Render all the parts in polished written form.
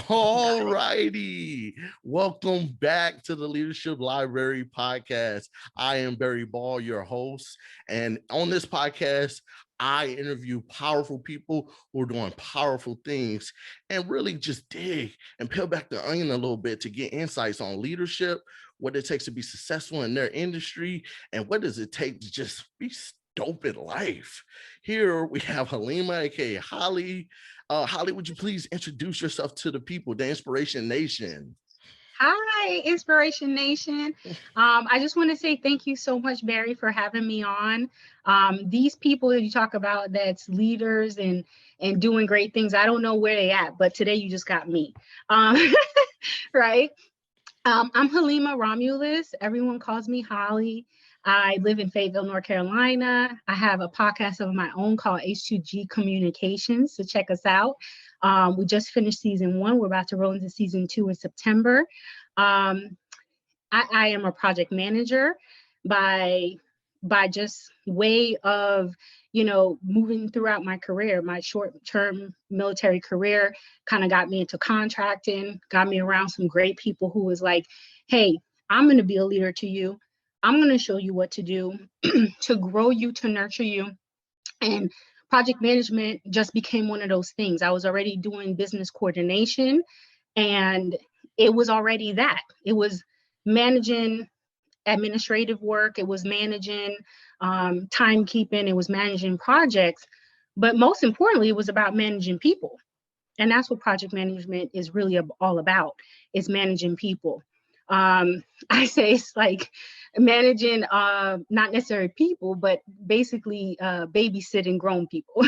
All righty. Welcome back to the Leadership Library podcast. I am Barry Ball, your host. And on this podcast, I interview powerful people who are doing powerful things and really just dig and peel back the onion a little bit to get insights on leadership, what it takes to be successful in their industry, and what does it take to just be dope in life. Here we have Halima, aka Holly. Holly, would you please introduce yourself to the people, the Inspiration Nation? Hi, Inspiration Nation. I just want to say thank you so much, Barry, for having me on. These people that you talk about, that's leaders and doing great things. I don't know where they at, but today you just got me. Right? I'm Halima Romulus. Everyone calls me Holly. I live in Fayetteville, North Carolina. I have a podcast of my own called H2G Communications, so check us out. We just finished season 1. We're about to roll into season 2 in September. I am a project manager by just way of, moving throughout my career. My short-term military career kind of got me into contracting, got me around some great people who was like, hey, I'm going to be a leader to you. I'm going to show you what to do to grow you, to nurture you. And project management just became one of those things. I was already doing business coordination, and it was already that. It was managing administrative work. It was managing timekeeping. It was managing projects. But most importantly, it was about managing people. And that's what project management is really all about, is managing people. I say it's like managing not necessarily people, but basically babysitting grown people.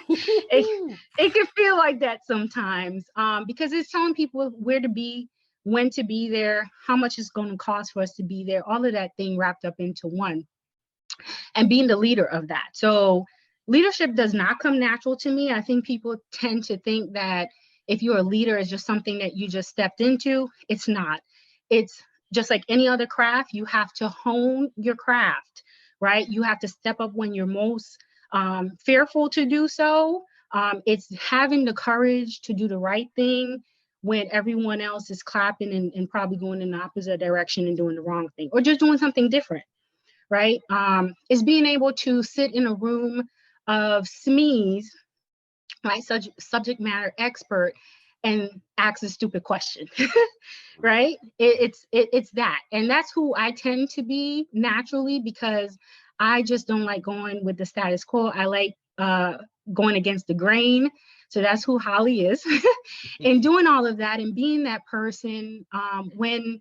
it can feel like that sometimes because it's telling people where to be, when to be there, how much it's going to cost for us to be there, all of that thing wrapped up into one, and being the leader of that. So leadership does not come natural to me. I think people tend to think that if you're a leader, it's just something that you just stepped into. It's not. It's just like any other craft. You have to hone your craft, right? You have to step up when you're most fearful to do so. It's having the courage to do the right thing when everyone else is clapping and probably going in the opposite direction and doing the wrong thing, or just doing something different, right? It's being able to sit in a room of SMEs, right? Subject matter expert, and ask a stupid question, right? It's that. And that's who I tend to be naturally, because I just don't like going with the status quo. I like going against the grain. So that's who Holly is. And doing all of that and being that person. When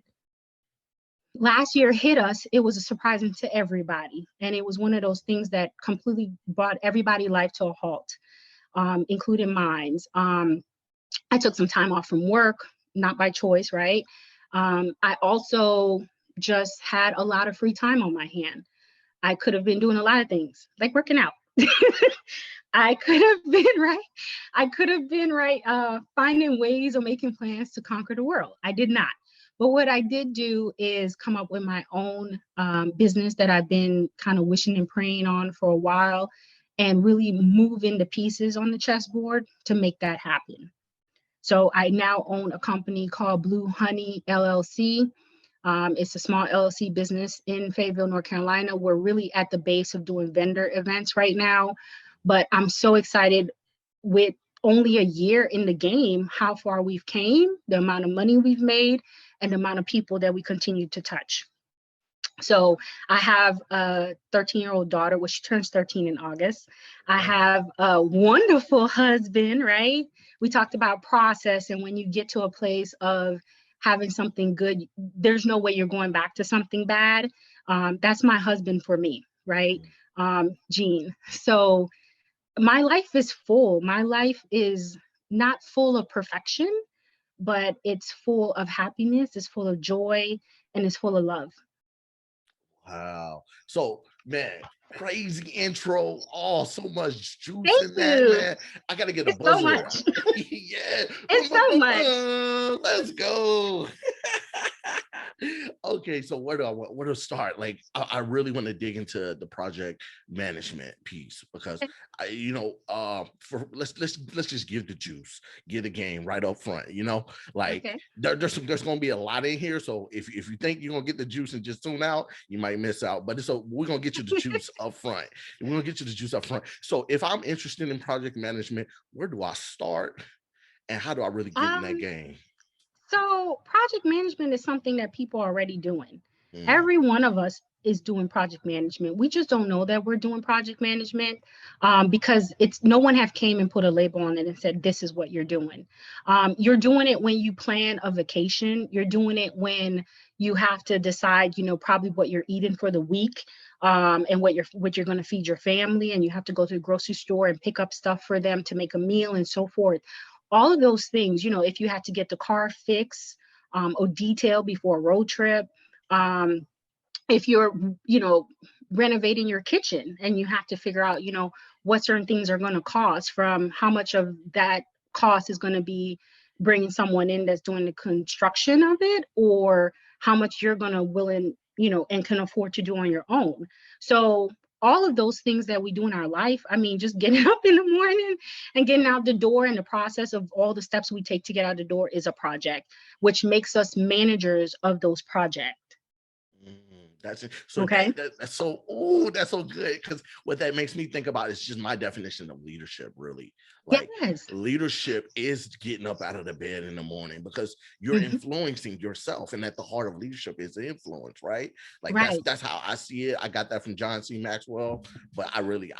last year hit us, it was a surprising to everybody. And it was one of those things that completely brought everybody's life to a halt, including mine. I took some time off from work, not by choice, right? I also just had a lot of free time on my hand. I could have been doing a lot of things, like working out. I could have been finding ways or making plans to conquer the world. I did not. But what I did do is come up with my own business that I've been kind of wishing and praying on for a while, and really move into pieces on the chessboard to make that happen. So I now own a company called Blue Honey LLC. It's a small LLC business in Fayetteville, North Carolina. We're really at the base of doing vendor events right now, but I'm so excited with only a year in the game, how far we've came, the amount of money we've made, and the amount of people that we continue to touch. So I have a 13-year-old daughter, which turns 13 in August. I have a wonderful husband, right? We talked about process, and when you get to a place of having something good, there's no way you're going back to something bad. That's my husband for me, right? Gene. So my life is full. My life is not full of perfection, but it's full of happiness, it's full of joy, and it's full of love. Wow. So, man, crazy intro. Oh, so much juice Thank in that, you. man. I got to get a It's so buzzer. much. Yeah. It's so much. Let's go. Okay, so where to start? Like, I really want to dig into the project management piece because for let's just give the juice, give the game right up front. Like Okay. there's gonna be a lot in here. So if you think you're gonna get the juice and just tune out, you might miss out. But we're gonna get you the juice up front. We're gonna get you the juice up front. So if I'm interested in project management, where do I start? And how do I really get in that Um, game? So, project management is something that people are already doing. Mm, Every one of us is doing project management. We just don't know that we're doing project management because it's no one have came and put a label on it and said this is what you're doing. You're doing it when you plan a vacation. You're doing it when you have to decide, probably what you're eating for the week, and what you're going to feed your family, and you have to go to the grocery store and pick up stuff for them to make a meal and so forth. All of those things, if you had to get the car fixed, or detailed before a road trip, um, if you're, renovating your kitchen and you have to figure out, what certain things are going to cost, from how much of that cost is going to be bringing someone in that's doing the construction of it, or how much you're going to willing, and can afford to do on your own. So all of those things that we do in our life, I mean, just getting up in the morning and getting out the door, and the process of all the steps we take to get out the door is a project, which makes us managers of those projects. that's it. So Okay. that's so that's so good because what that makes me think about is just my definition of leadership. Really, like Yes. leadership is getting up out of the bed in the morning because you're Mhm. influencing yourself, and at the heart of leadership is the influence, right? Like that's Right. that's how I see it. I got that from John C. Maxwell, but I really,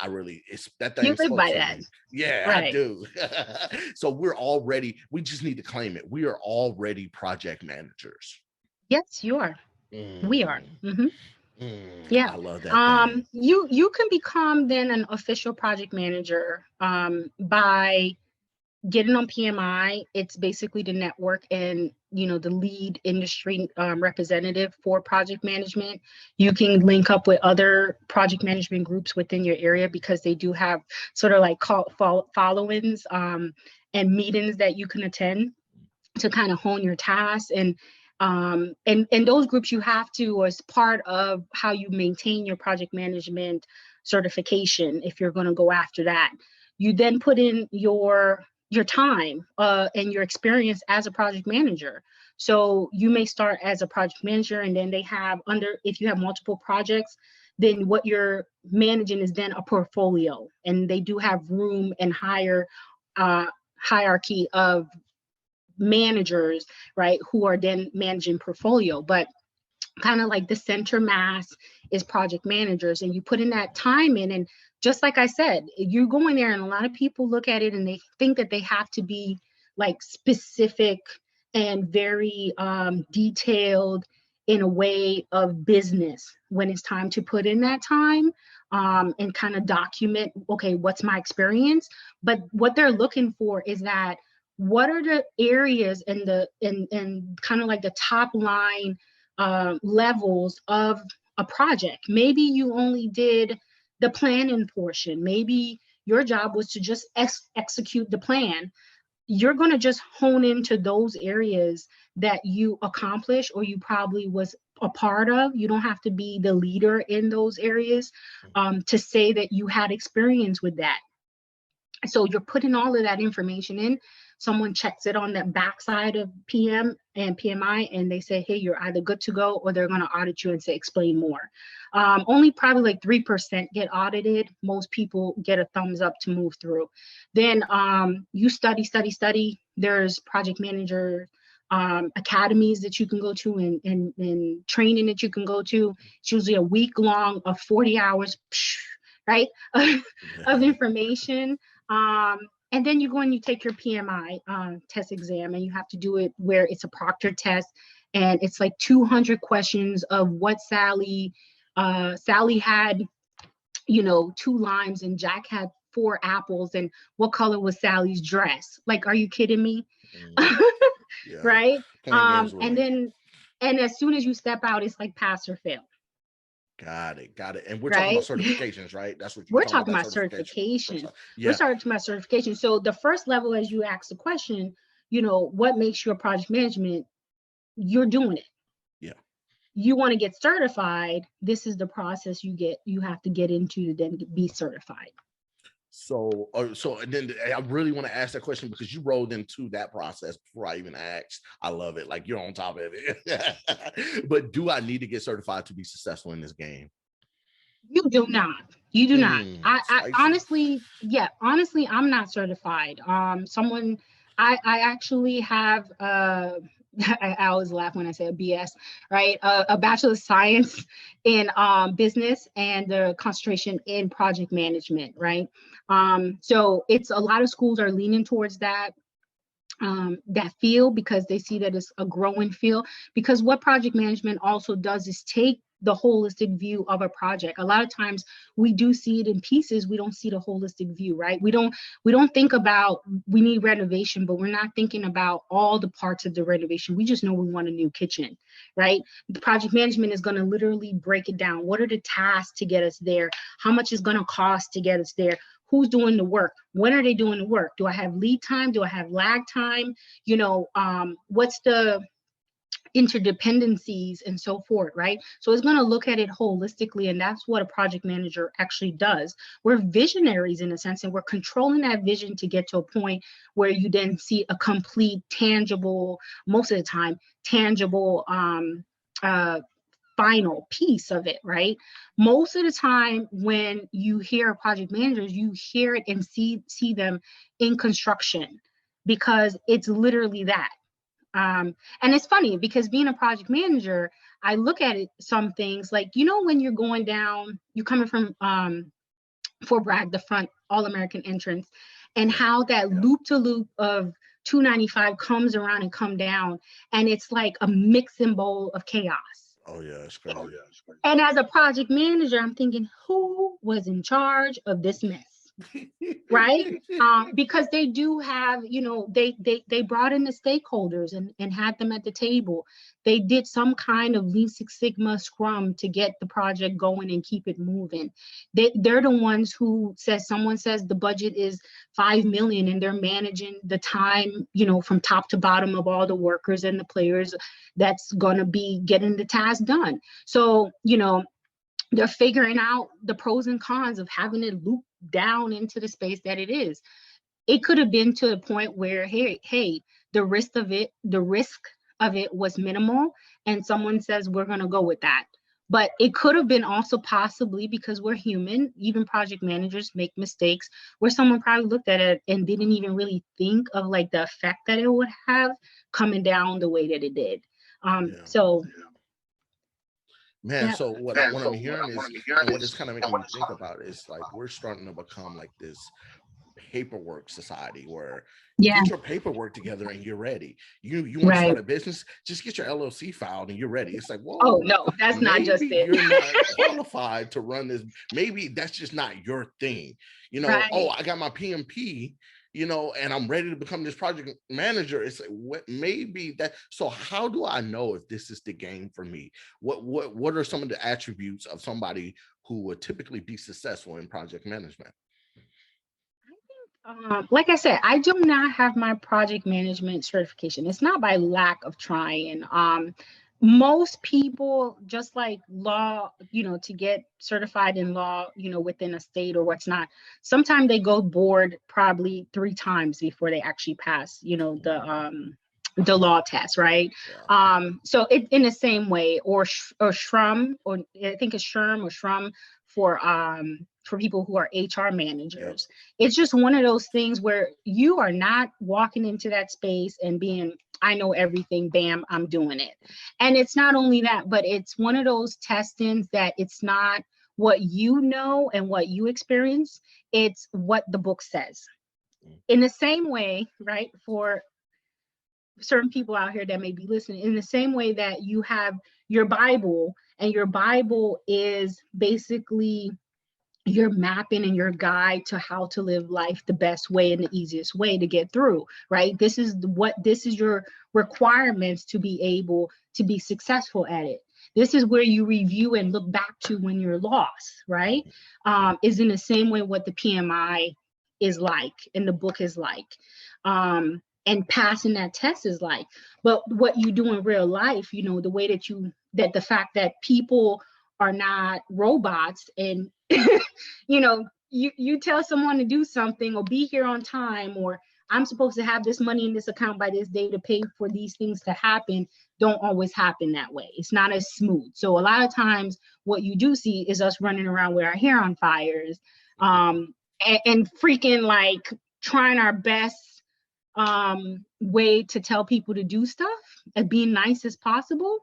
it's that You thing live spoke by to that. me. Yeah, I Right. do. So we just need to claim it. We are already project managers. Yes, you are. We are. Mm. Yeah. I love that thing. You can become then an official project manager by getting on PMI. It's basically the network and the lead industry representative for project management. You can link up with other project management groups within your area because they do have sort of like followings and meetings that you can attend to kind of hone your tasks. And those groups, you have to, as part of how you maintain your project management certification, if you're going to go after that, you then put in your time and your experience as a project manager. So you may start as a project manager, and then they have if you have multiple projects, then what you're managing is then a portfolio, and they do have room and higher uh, hierarchy of managers, right, who are then managing portfolio. But kind of like the center mass is project managers, and you put in that time in. And just like I said, you're going there, and a lot of people look at it and they think that they have to be like specific and very detailed in a way of business when it's time to put in that time, and kind of document, okay, what's my experience. But what they're looking for is that, what are the areas and and kind of like the top line levels of a project. Maybe you only did the planning portion. Maybe your job was to just execute the plan. You're going to just hone into those areas that you accomplish, or you probably was a part of. You don't have to be the leader in those areas to say that you had experience with that. So you're putting all of that information in. Someone checks it on the backside of PM and PMI, and they say, hey, you're either good to go, or they're going to audit you and say, explain more. Only probably like 3% get audited. Most people get a thumbs up to move through. Then you study. There's project manager academies that you can go to, and training that you can go to. It's usually a week long of 40 hours, right, of information. And then you go and you take your PMI test exam, and you have to do it where it's a proctor test, and it's like 200 questions of what Sally had, 2 limes, and Jack had 4 apples, and what color was Sally's dress? Like, are you kidding me? Mm, yeah. Right? Playing games with And me. then, and as soon as you step out, it's like pass or fail, Got it. Got it. And we're talking about right? certifications, right? That's what you're We're talking about, talking that about certification. certification. We're Yeah. talking about certification. So the first level, as you ask the question, what makes your project management, you're doing it. Yeah. you want to get certified, this is the process you have to get into to then be certified. So, and then I really want to ask that question because you rolled into that process before I even asked. I love it. Like, you're on top of it. But do I need to get certified to be successful in this game? You do not. You do not. I Spicy. honestly, I'm not certified. I actually have I always laugh when I say a BS, right? A Bachelor of Science in business and the concentration in project management, right? So it's a lot of schools are leaning towards that field because they see that it's a growing field. Because what project management also does is take the holistic view of a project. A lot of times we do see it in pieces, we don't see the holistic view, right? We don't think about, we need renovation, but we're not thinking about all the parts of the renovation. We just know we want a new kitchen, right? The project management is going to literally break it down. What are the tasks to get us there? How much is going to cost to get us there? Who's doing the work? When are they doing the work? Do I have lead time? Do I have lag time? What's the interdependencies and so forth, right? So it's going to look at it holistically, and that's what a project manager actually does. We're visionaries in a sense, and we're controlling that vision to get to a point where you then see a complete, tangible, most of the time, tangible final piece of it, right? Most of the time when you hear project managers, you hear it and see them in construction, because it's literally that. And it's funny because being a project manager, I look at it, some things like, when you're going down, you're coming from Fort Bragg, the front All-American entrance, and how that loop to loop of 295 comes around and come down, and it's like a mixing bowl of chaos. Oh yeah, it's crazy. And as a project manager, I'm thinking, who was in charge of this mess? Right? Because they do have, they brought in the stakeholders and had them at the table. They did some kind of Lean Six Sigma Scrum to get the project going and keep it moving. They're the ones who someone says the budget is 5 million, and they're managing the time, from top to bottom of all the workers and the players that's going to be getting the task done. So, they're figuring out the pros and cons of having it loop down into the space that it is. It could have been to a point where, hey, the risk of it was minimal, and someone says we're going to go with that. But it could have been also possibly, because we're human, even project managers make mistakes, where someone probably looked at it and didn't even really think of like the effect that it would have coming down the way that it did. So Man, yeah. so what I'm hearing is, and what it's kind of making me think about is, like, we're starting to become like this paperwork society where you Yeah. get your paperwork together and you're ready. You want to start a business, just get your LLC filed and you're ready. It's like, whoa, oh no, that's not just maybe it. you're not qualified to run this. Maybe that's just not your thing. Right. Oh, I got my PMP, and I'm ready to become this project manager. It's like, what, maybe that. So how do I know if this is the game for me? What are some of the attributes of somebody who would typically be successful in project management? Like I said, I do not have my project management certification. It's not by lack of trying. Most people, just like law, to get certified in law, within a state or what's not, sometimes they go board probably 3 times before they actually pass, the law test, right? Yeah. So it in the same way, or SHRM, or I think it's SHRM or SHRM for people who are HR managers. Yep. It's just one of those things where you are not walking into that space and being, I know everything, bam, I'm doing it. And it's not only that, but it's one of those testings that it's not what you know and what you experience, it's what the book says. In the same way, right, for certain people out here that may be listening, in the same way that you have your Bible, and your Bible is basically your mapping and your guide to how to live life the best way and the easiest way to get through, right? This is your requirements to be able to be successful at it. This is where you review and look back to when you're lost, right? Is in the same way what the PMI is like and the book is like. And passing that test is like. But what you do in real life, the way that you that the fact that people are not robots, and you tell someone to do something or be here on time, or I'm supposed to have this money in this account by this day to pay for these things to happen, don't always happen that way. It's not as smooth. So a lot of times what you do see is us running around with our hair on fires, and freaking like trying our best way to tell people to do stuff and being nice as possible.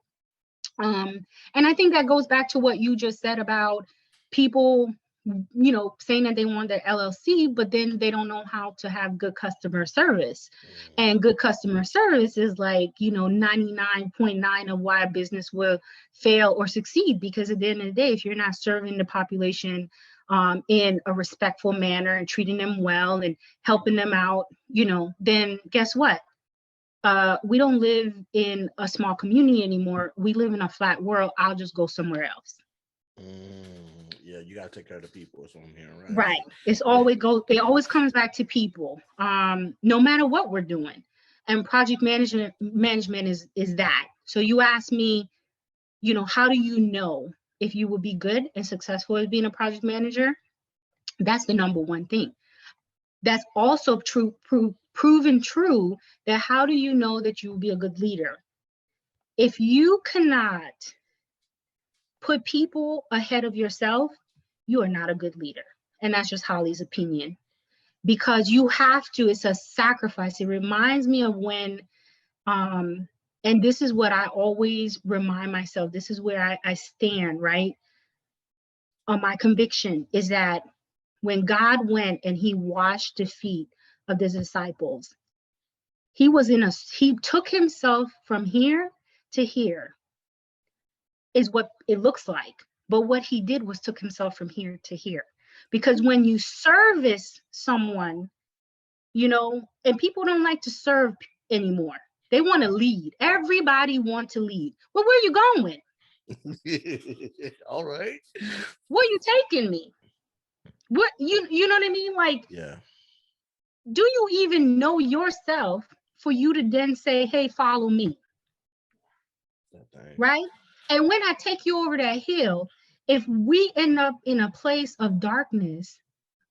And I think that goes back to what you just said about people, saying that they want their LLC, but then they don't know how to have good customer service. And good customer service is like, 99.9 of why a business will fail or succeed. Because at the end of the day, if you're not serving the population in a respectful manner and treating them well and helping them out, then guess what? We don't live in a small community anymore. We live in a flat world. I'll just go somewhere else. Yeah, you gotta take care of the people. That's what I'm hearing, right? Right. It always comes back to people, no matter what we're doing. And project management is that. So you ask me, how do you know if you will be good and successful as being a project manager? That's the number one thing. That's also proven true, that how do you know that you will be a good leader? If you cannot put people ahead of yourself, you are not a good leader. And that's just Holly's opinion. Because you have to, it's a sacrifice. It reminds me of when, and this is what I always remind myself, this is where I stand, right? On my conviction is that when God went and he washed the feet of the disciples, he took himself from here to here, is what it looks like. But what he did was took himself from here to here. Because when you service someone, and people don't like to serve anymore. They want to lead. Everybody wants to lead. Well, where are you going? All right. Where are you taking me? What you know what I mean? Like, yeah. Do you even know yourself for you to then say, hey, follow me? Right? And when I take you over that hill, if we end up in a place of darkness,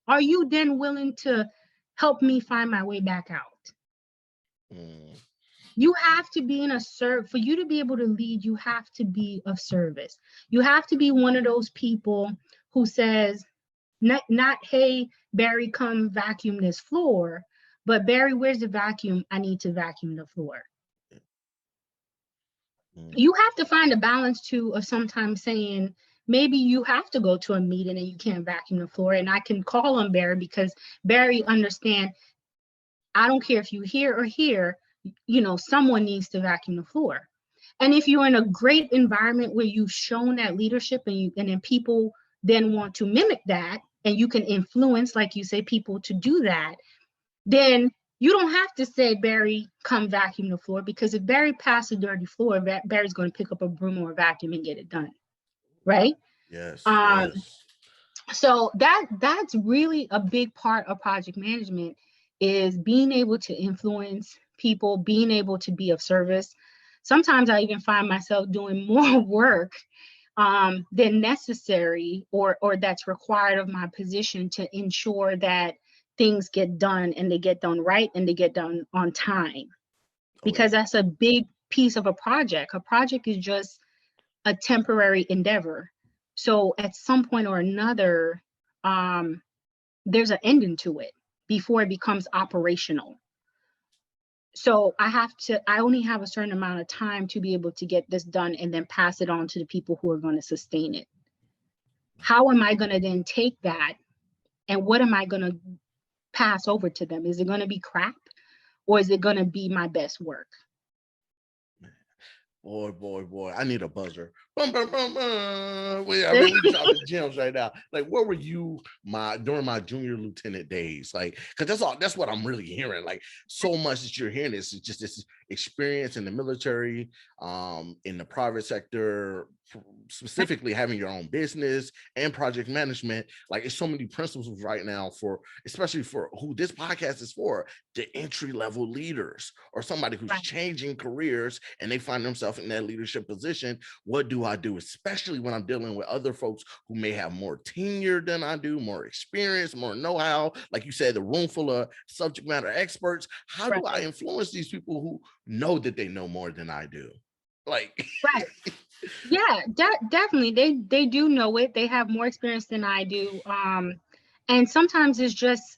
are you then willing to help me find my way back out? You have to be for you to be able to lead, you have to be of service. You have to be one of those people who says, not hey, Barry, come vacuum this floor, but Barry, where's the vacuum? I need to vacuum the floor. You have to find a balance too of sometimes saying, maybe you have to go to a meeting and you can't vacuum the floor, and I can call on Barry because Barry understand, I don't care if you here or here, someone needs to vacuum the floor. And if you're in a great environment where you've shown that leadership and then people then want to mimic that, and you can influence, like you say, people to do that, then you don't have to say, Barry, come vacuum the floor, because if Barry passes a dirty floor, Barry's going to pick up a broom or a vacuum and get it done. Right? Yes. So that's really a big part of project management, is being able to influence people, being able to be of service. Sometimes I even find myself doing more work than necessary or that's required of my position to ensure that things get done, and they get done right, and they get done on time. Because that's a big piece of a project. A project is just a temporary endeavor. So at some point or another, there's an ending to it before it becomes operational. So I only have a certain amount of time to be able to get this done and then pass it on to the people who are going to sustain it. How am I going to then take that, and what am I going to pass over to them? Is it going to be crap, or is it going to be my best work? Boy, I need a buzzer. Bum, bum, bum, bum. We dropping gems right now. Like, where were you during my junior lieutenant days? Like, because that's what I'm really hearing. Like, so much that you're hearing is just this experience in the military, in the private sector, specifically having your own business and project management. Like, it's so many principles right now for, especially for who this podcast is for, the entry level leaders or somebody who's Right. changing careers and they find themselves in that leadership position. What do I do, especially when I'm dealing with other folks who may have more tenure than I do, more experience, more know-how, like you said, the room full of subject matter experts. How do I Right. influence these people who know that they know more than I do? Like, Right. Yeah, definitely. They do know it. They have more experience than I do. And sometimes it's just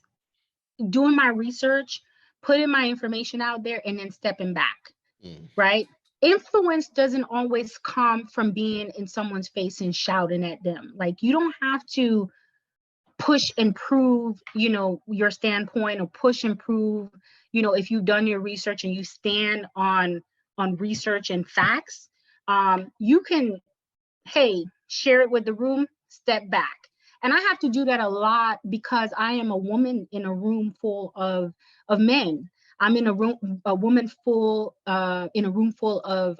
doing my research, putting my information out there, and then stepping back. mm, Right? Influence doesn't always come from being in someone's face and shouting at them. Like, you don't have to push and prove, your standpoint, or push and prove, if you've done your research and you stand on research and facts. You can, hey, share it with the room, step back. And I have to do that a lot because I am a woman in a room full of men. I'm in a woman full in a room full of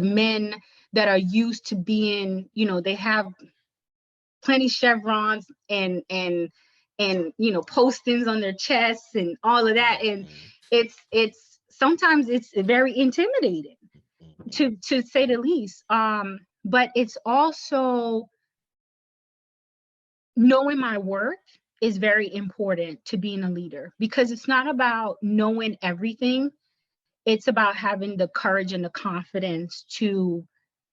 men that are used to being, they have plenty chevrons and postings on their chests and all of that. And mm, it's sometimes it's very intimidating, mm, to say the least. But it's also knowing my worth is very important to being a leader, because it's not about knowing everything. It's about having the courage and the confidence to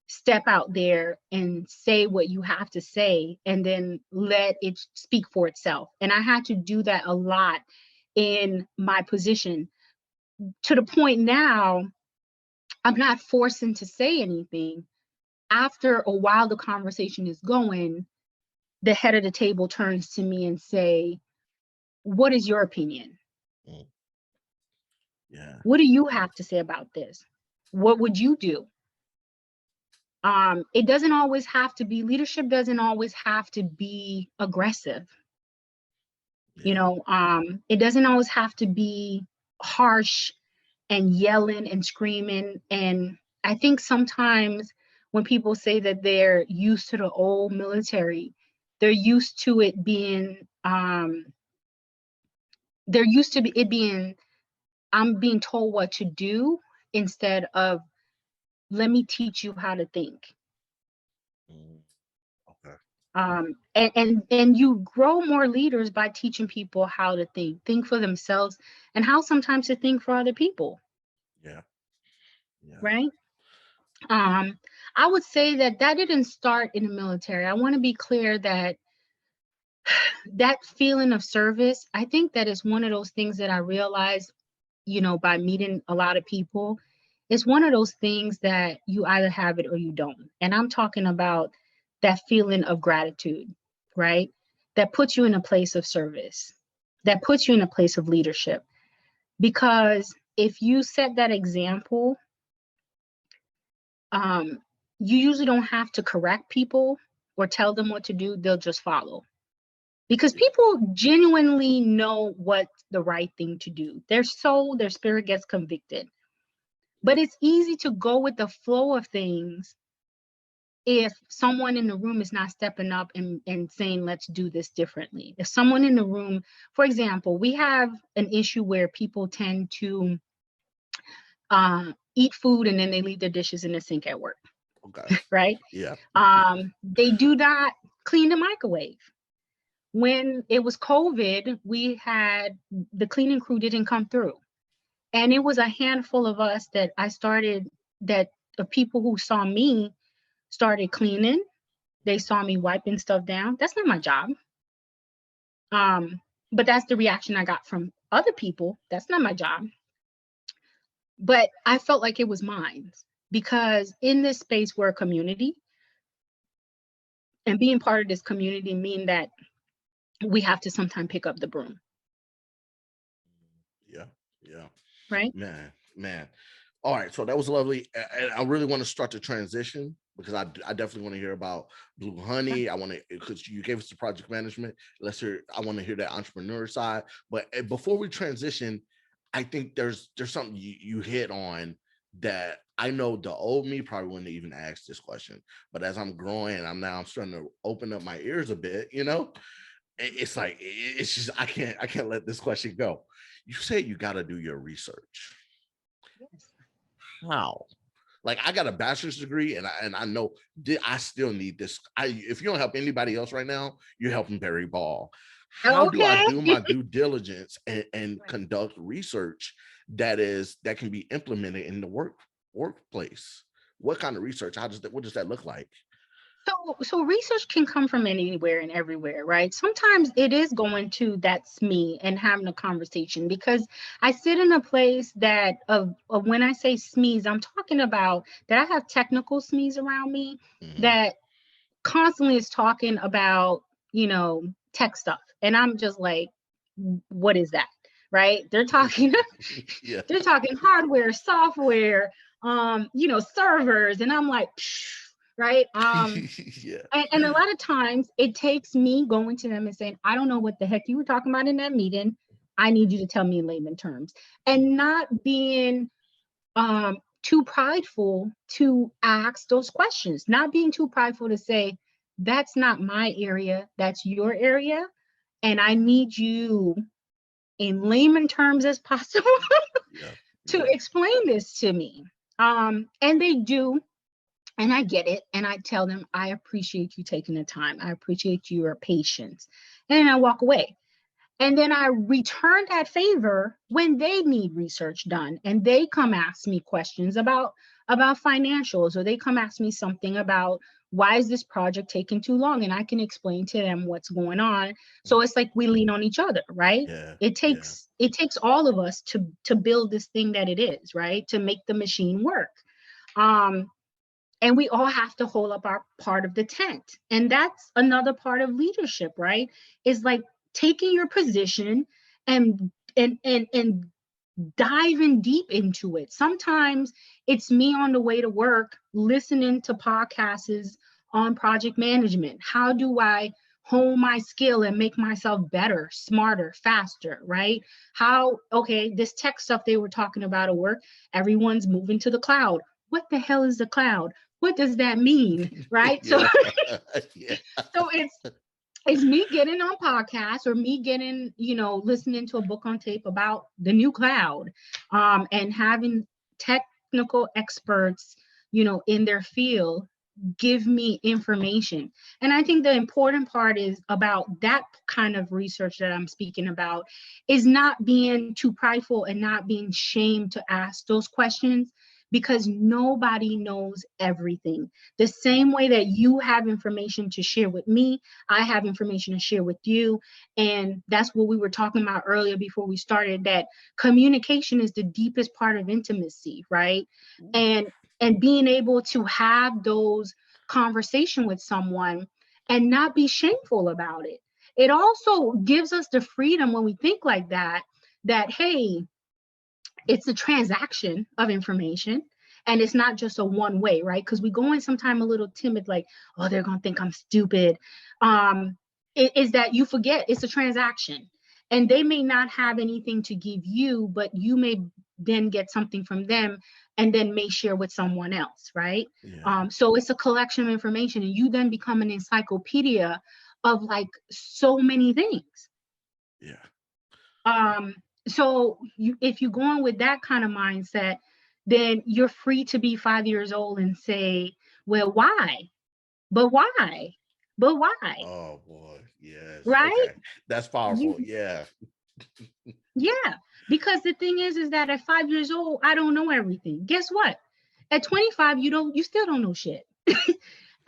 step out there and say what you have to say, and then let it speak for itself. And I had to do that a lot in my position, to the point now I'm not forcing to say anything. After a while the conversation is going, the head of the table turns to me and say, what is your opinion? mm. Yeah. What do you have to say about this? What would you do? It doesn't always have to be, leadership doesn't always have to be aggressive. Yeah. It doesn't always have to be harsh and yelling and screaming. And I think sometimes when people say that they're used to the old military, they're used to it being, they're used to it being, I'm being told what to do, instead of, let me teach you how to think. Mm. Okay. And you grow more leaders by teaching people how to think for themselves, and how sometimes to think for other people, Yeah. Yeah. right? Um, I would say that didn't start in the military. I want to be clear that that feeling of service, I think that is one of those things that I realized, by meeting a lot of people. It's one of those things that you either have it or you don't. And I'm talking about that feeling of gratitude, right? That puts you in a place of service, that puts you in a place of leadership. Because if you set that example, um, you usually don't have to correct people or tell them what to do, they'll just follow. Because Yeah. people genuinely know what's the right thing to do. Their soul, their spirit gets convicted. But it's easy to go with the flow of things if someone in the room is not stepping up and saying, let's do this differently. If someone in the room, for example, we have an issue where people tend to eat food and then they leave their dishes in the sink at work, Okay. right? Yeah. They do not clean the microwave. When it was COVID, we had the cleaning crew didn't come through. And it was a handful of us that I started, that the people who saw me started cleaning. They saw me wiping stuff down. That's not my job. But that's the reaction I got from other people. That's not my job. But I felt like it was mine, because in this space we're a community, and being part of this community mean that we have to sometimes pick up the broom, Yeah. Yeah. right? Man. All right. So that was lovely. And I really want to start the transition because I definitely want to hear about Blue Honey. I want to, because you gave us the project management. I want to hear that entrepreneur side. But before we transition, I think there's something you hit on that I know the old me probably wouldn't even ask this question, but as I'm growing, I'm starting to open up my ears a bit. It's like it's just I can't let this question go. You say you got to do your research. Yes. How? Like I got a bachelor's degree, and I know I still need this. If you don't help anybody else right now, you're helping Barry Ball. How do I Okay. do my due diligence and Right. conduct research that can be implemented in the workplace? What kind of research? What does that look like? So research can come from anywhere and everywhere, right? Sometimes it is going to that's me and having a conversation because I sit in a place that of when I say SMEs, I'm talking about that I have technical SMEs around me Hmm. that constantly is talking about, tech stuff. And I'm just like, what is that? Right? They're talking Yeah. they're talking hardware, software, servers, and I'm like, psh, right? Yeah. And a lot of times it takes me going to them and saying, I don't know what the heck you were talking about in that meeting. I need you to tell me in layman terms, and not being too prideful to ask those questions, not being too prideful to say, that's not my area, that's your area. And I need you in layman terms as possible Yeah. to Yeah. explain this to me. And they do. And I get it. And I tell them, I appreciate you taking the time. I appreciate your patience. And then I walk away. And then I return that favor when they need research done and they come ask me questions about financials, or they come ask me something about why is this project taking too long, and I can explain to them what's going on. So it's like we lean on each other, right? Yeah. It Yeah. takes it takes all of us to build this thing that it is, right? To make the machine work. Um, and we all have to hold up our part of the tent, and that's another part of leadership, right? Is like taking your position and diving deep into it. Sometimes it's me on the way to work listening to podcasts on project management. How do I hone my skill and make myself better, smarter, faster, right? Okay, this tech stuff they were talking about at work, everyone's moving to the cloud. What the hell is the cloud? What does that mean? Right? So Yeah. Yeah. so it's me getting on podcasts, or me getting, listening to a book on tape about the new cloud, and having technical experts, in their field give me information. And I think the important part is about that kind of research that I'm speaking about is not being too prideful and not being shamed to ask those questions, because nobody knows everything. The same way that you have information to share with me, I have information to share with you. And that's what we were talking about earlier before we started, that communication is the deepest part of intimacy, right? And being able to have those conversation with someone and not be shameful about it. It also gives us the freedom when we think like that, that hey, it's a transaction of information, and it's not just a one way, right? Because we go in sometime a little timid, like, oh, they're gonna think I'm stupid. It is that you forget it's a transaction, and they may not have anything to give you, but you may then get something from them, and then may share with someone else, right? Yeah. So it's a collection of information, and you then become an encyclopedia of like so many things. Yeah. um so if you're going with that kind of mindset, then you're free to be 5 years old and say, well, why? But why? But why? Oh boy. Yes. Right? Okay. That's powerful. You, Yeah. yeah, because the thing is that at 5 years old, I don't know everything. Guess what? At 25, you still don't know shit.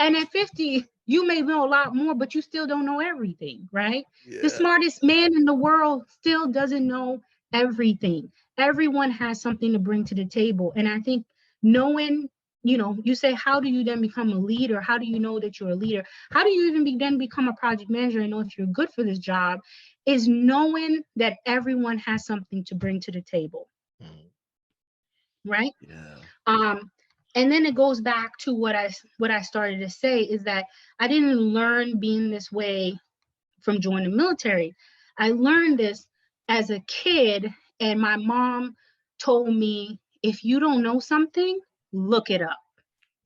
And at 50, you may know a lot more, but you still don't know everything, right? The Yeah. smartest man in the world still doesn't know everything. Everyone has something to bring to the table. And I think knowing, you say, how do you then become a leader? How do you know that you're a leader? How do you even then become a project manager and know if you're good for this job? Is knowing that everyone has something to bring to the table, Mm. right? Yeah. Um, and then it goes back to what I started to say, is that I didn't learn being this way from joining the military. I learned this as a kid, and my mom told me, if you don't know something, look it up.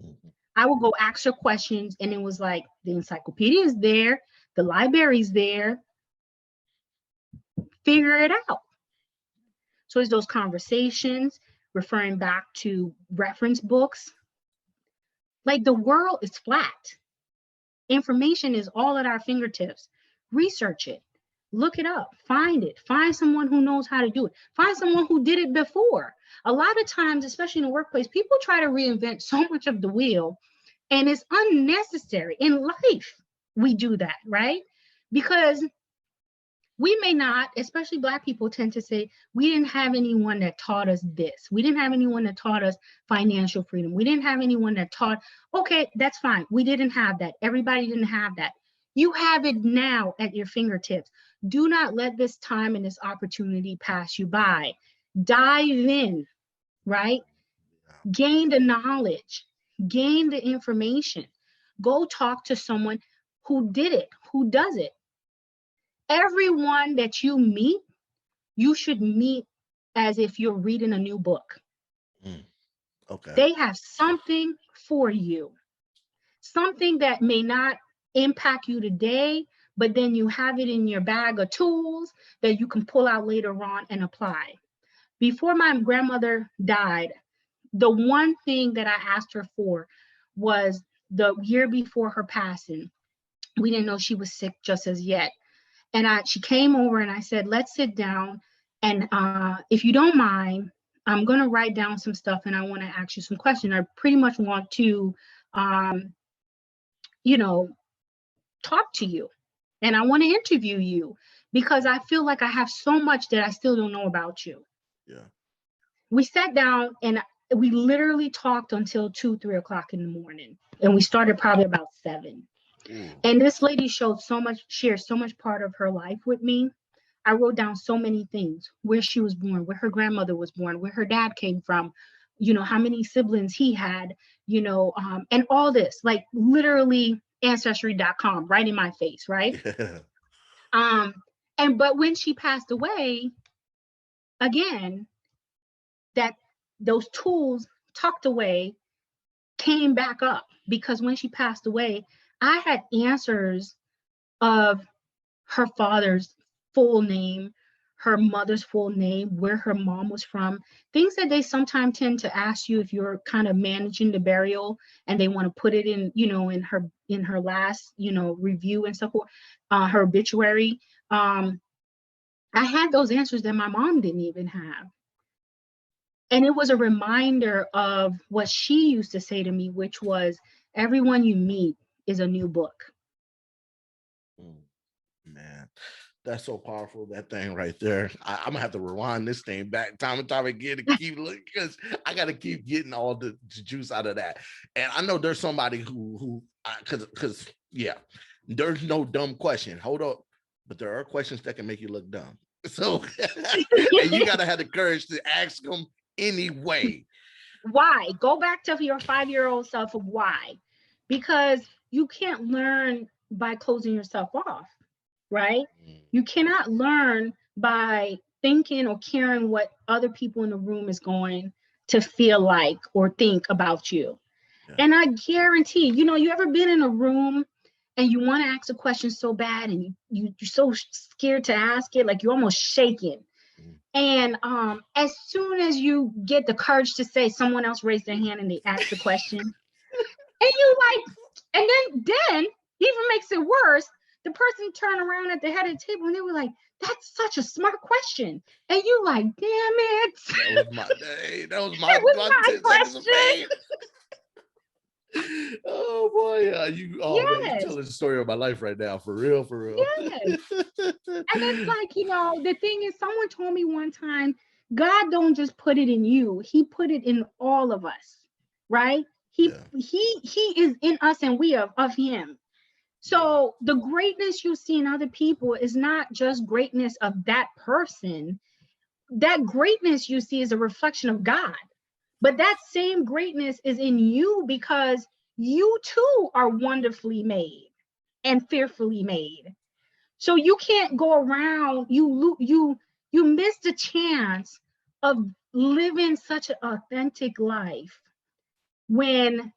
Mhm. I would go ask her questions, and it was like the encyclopedia is there, the library's there, figure it out. So it's those conversations, referring back to reference books. Like the world is flat. Information is all at our fingertips. Research it, look it up, find someone who knows how to do it, find someone who did it before. A lot of times, especially in the workplace, people try to reinvent so much of the wheel, and it's unnecessary. In life, we do that, right? Because we may not, especially Black people tend to say, we didn't have anyone that taught us this. We didn't have anyone that taught us financial freedom. We didn't have anyone that taught, okay, that's fine. We didn't have that. Everybody didn't have that. You have it now at your fingertips. Do not let this time and this opportunity pass you by. Dive in, right? Gain the knowledge, gain the information. Go talk to someone who did it, who does it. Everyone that you meet, you should meet as if you're reading a new book. Mm. Okay. They have something for you, something that may not impact you today, but then you have it in your bag of tools that you can pull out later on and apply. Before my grandmother died, the one thing that I asked her for was the year before her passing. We didn't know she was sick just as yet. And she came over and I said, let's sit down. And if you don't mind, I'm going to write down some stuff and I want to ask you some questions. I pretty much want to, um, you know, talk to you and I want to interview you because I feel like I have so much that I still don't know about you. Yeah. We sat down and we literally talked until 2, 3 o'clock in the morning. And we started probably about 7. Ooh. And this lady shared so much part of her life with me. I wrote down so many things: where she was born, where her grandmother was born, where her dad came from, how many siblings he had, and all this, like literally ancestry.com right in my face, right? Yeah. But when she passed away, again, that those tools tucked away came back up because when she passed away, I had answers of her father's full name, her mother's full name, where her mom was from, things that they sometimes tend to ask you if you're kind of managing the burial and they want to put it in, in her last, review and so forth, her obituary. I had those answers that my mom didn't even have. And it was a reminder of what she used to say to me, which was, everyone you meet is a new book. Man, that's so powerful, that thing right there. I'm gonna have to rewind this thing back time and time again to keep looking, because I gotta keep getting all the juice out of that. And I know there's somebody who because yeah, there's no dumb question. Hold up, but there are questions that can make you look dumb. So and you gotta have the courage to ask them anyway. Why? Go back to your 5-year-old self of why. Because you can't learn by closing yourself off, right? You cannot learn by thinking or caring what other people in the room is going to feel like or think about you. Yeah. And I guarantee, you ever been in a room and you want to ask a question so bad and you're so scared to ask it, like you're almost shaking. And as soon as you get the courage to say, someone else raised their hand and they asked the question, and you like, and then even makes it worse, the person turned around at the head of the table and they were like, that's such a smart question. And you like, damn it. That was my day. That was my, It was my 10 seconds of question. fame. Oh boy, man, you Yes. telling the story of my life right now, for real, for real. Yes. And it's like, the thing is, someone told me one time, God don't just put it in you, he put it in all of us, right? He is in us and we are of him. So the greatness you see in other people is not just greatness of that person. That greatness you see is a reflection of God. But that same greatness is in you because you too are wonderfully made and fearfully made. So you can't go around, you miss the chance of living such an authentic life when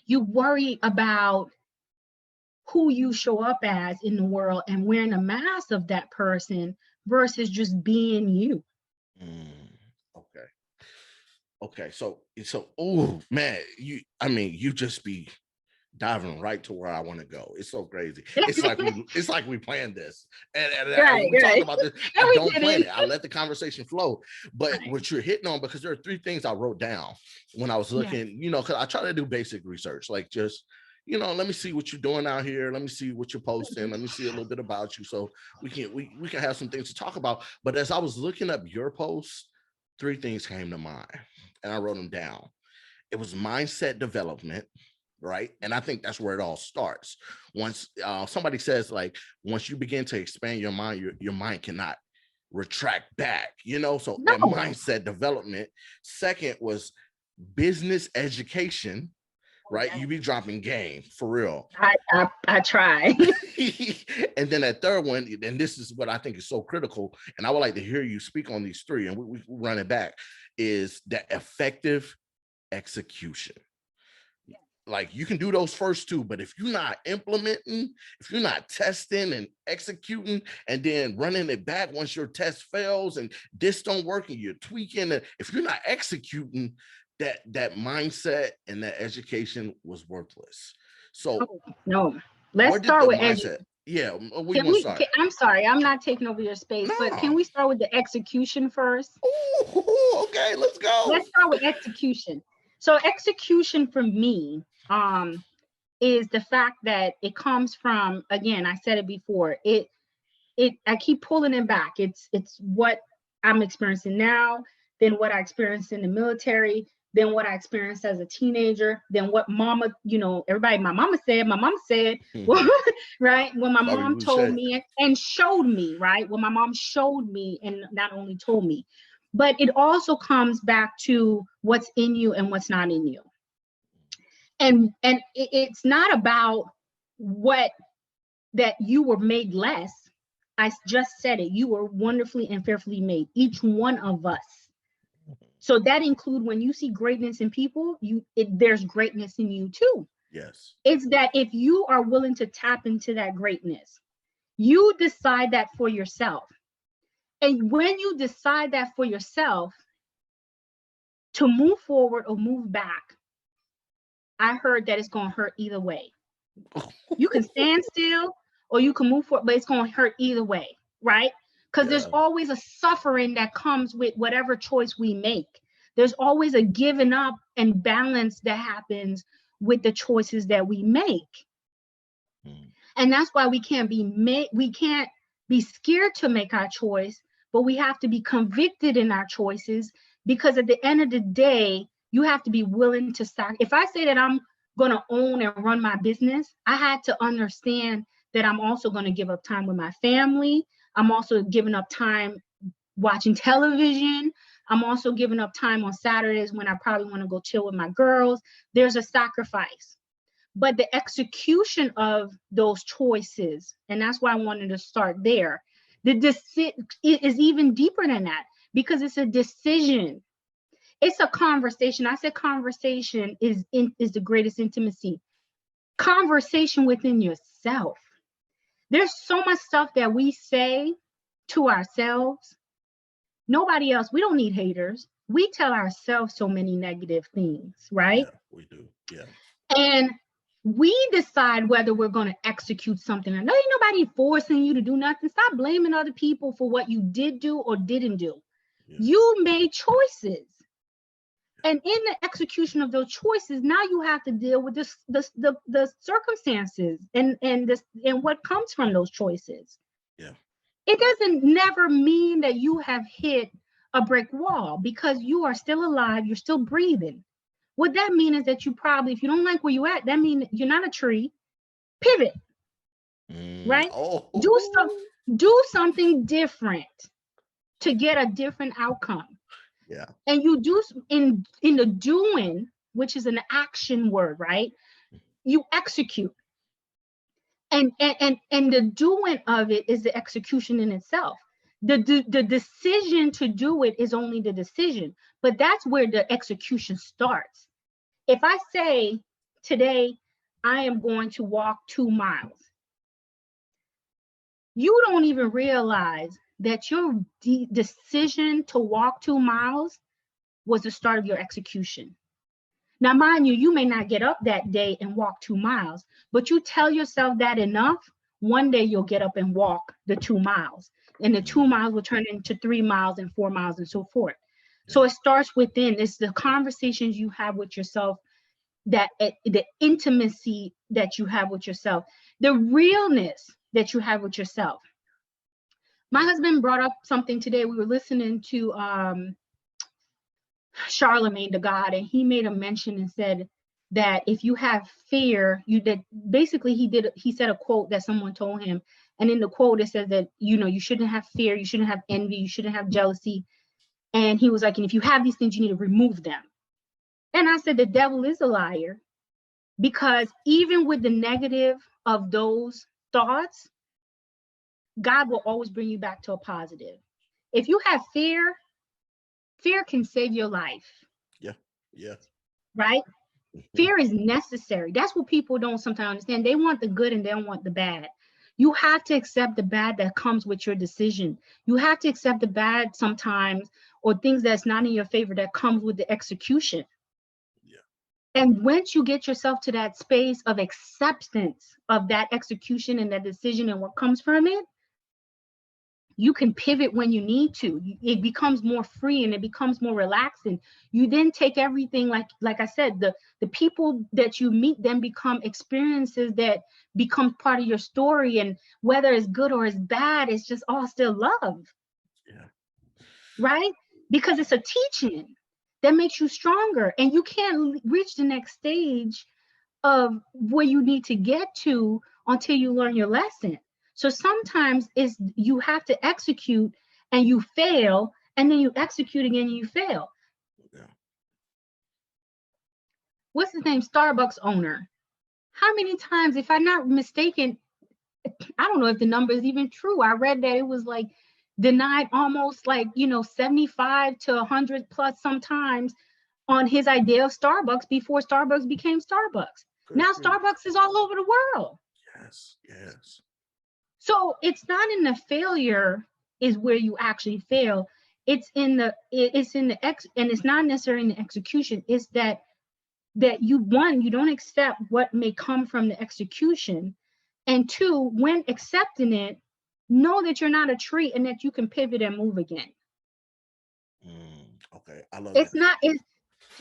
you worry about who you show up as in the world and wearing a mask of that person versus just being you. Okay. Okay. So, oh man, you just be diving right to where I want to go. It's so crazy. It's like we planned this, and we talked about this. No, I we don't plan didn't. it. I let the conversation flow. But Right. what you're hitting on, because there are three things I wrote down when I was Yeah. looking. Because I try to do basic research, like just let me see what you're doing out here. Let me see what you're posting. Let me see a little bit about you, so we can have some things to talk about. But as I was looking up your posts, three things came to mind, and I wrote them down. It was mindset development, right? And I think that's where it all starts. Once somebody says, like, once you begin to expand your mind, your mind cannot retract back, so that No. mindset development. Second was business education, right? You be dropping game for real. I try. And then that third one, and this is what I think is so critical, and I would like to hear you speak on these three, and we run it back, is that effective execution. Like, you can do those first two, but if you're not implementing, if you're not testing and executing and then running it back once your test fails and this don't work and you're tweaking it, if you're not executing, that mindset and that education was worthless. So No. Let's where did start the with mindset? Yeah, where you Can want to we? start? I'm sorry, I'm not taking over your space, but No. can we start with the execution first? Ooh, okay, let's go. Let's start with execution. So execution for me, is the fact that it comes from, again, I said it before, I keep pulling it back. It's what I'm experiencing now, then what I experienced in the military, then what I experienced as a teenager, then what mama, everybody, my mama said, Mhm. right? When my Bobby mom told Boucher. me and showed me, right? When my mom showed me and not only told me, but it also comes back to what's in you and what's not in you. And it's not about what that you were made less. I just said it. You were wonderfully and fearfully made, each one of us. So that includes when you see greatness in people, there's greatness in you too. Yes. It's that if you are willing to tap into that greatness, you decide that for yourself. And when you decide that for yourself, to move forward or move back, I heard that it's going to hurt either way. You can stand still or you can move forward, but it's going to hurt either way, right? Because there's Yeah. always a suffering that comes with whatever choice we make. There's always a giving up and balance that happens with the choices that we make. And that's why we can't be scared to make our choice, but we have to be convicted in our choices, because at the end of the day, you have to be willing to if I say that I'm going to own and run my business, I had to understand that I'm also going to give up time with my family. I'm also giving up time watching television. I'm also giving up time on Saturdays when I probably want to go chill with my girls. There's a sacrifice. But the execution of those choices, and that's why I wanted to start there, it is even deeper than that, because it's a decision. It's a conversation. I said conversation is the greatest intimacy. Conversation within yourself. There's so much stuff that we say to ourselves. Nobody else. We don't need haters. We tell ourselves so many negative things, right? Yeah, we do. Yeah. And we decide whether we're going to execute something or not. Ain't nobody forcing you to do nothing. Stop blaming other people for what you did do or didn't do. Yeah. You made choices. And in the execution of those choices, now you have to deal with the circumstances and what comes from those choices. Yeah. It doesn't never mean that you have hit a brick wall, because you are still alive, you're still breathing. What that means is that you probably, if you don't like where you're at, that means you're not a tree. Pivot, right? Oh. Do something different to get a different outcome. Yeah. And you do in the doing, which is an action word, right? You execute. And the doing of it is the execution in itself. The decision to do it is only the decision, but that's where the execution starts. If I say today, I am going to walk 2 miles, you don't even realize that your decision to walk 2 miles was the start of your execution. Now, mind you, you may not get up that day and walk 2 miles, but you tell yourself that enough, one day you'll get up and walk the 2 miles. And the 2 miles will turn into 3 miles and 4 miles and so forth. So it starts within. It's the conversations you have with yourself, that the intimacy that you have with yourself, the realness that you have with yourself. My husband brought up something today. We were listening to Charlemagne the God, and he made a mention and said that if you have fear, that basically he said a quote that someone told him, and in the quote it says that you shouldn't have fear, you shouldn't have envy, you shouldn't have jealousy, and he was like, and if you have these things, you need to remove them. And I said, the devil is a liar, because even with the negative of those thoughts, God will always bring you back to a positive. If you have fear can save your life. Yeah. Right? Fear is necessary. That's what people don't sometimes understand. They want the good and they don't want the bad. You have to accept the bad that comes with your decision. You have to accept the bad sometimes, or things that's not in your favor that comes with the execution. Yeah. And once you get yourself to that space of acceptance of that execution and that decision and what comes from it, you can pivot when you need to. It becomes more free and it becomes more relaxing. You then take everything, like I said, the people that you meet then become experiences that become part of your story. And whether it's good or it's bad, it's just all still love. Yeah. Right? Because it's a teaching that makes you stronger. And you can't reach the next stage of where you need to get to until you learn your lesson. So sometimes you have to execute and you fail, and then you execute again and you fail. Yeah. What's his name? Starbucks owner. How many times, if I'm not mistaken, I don't know if the number is even true. I read that it was like denied almost 75 to 100 plus sometimes on his idea of Starbucks before Starbucks became Starbucks. Now Starbucks is all over the world. Yes. So it's not in the failure is where you actually fail. And it's not necessarily in the execution. It's that you don't accept what may come from the execution. And two, when accepting it, know that you're not a tree and that you can pivot and move again. Okay. I love it's that. not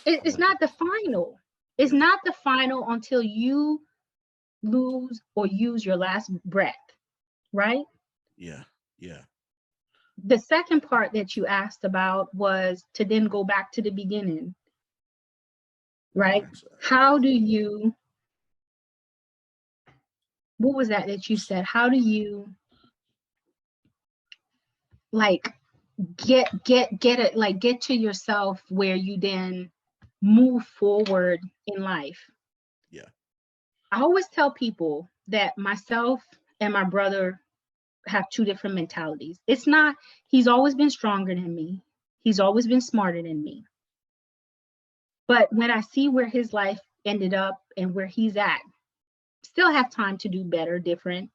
it's not the final. It's not the final until you lose or use your last breath. Right? Yeah. The second part that you asked about was to then go back to the beginning. Right? What was that you said? How do you get to yourself where you then move forward in life? Yeah. I always tell people that myself and my brother have two different mentalities. It's not, he's always been stronger than me. He's always been smarter than me. But when I see where his life ended up and where he's at, still have time to do better, different,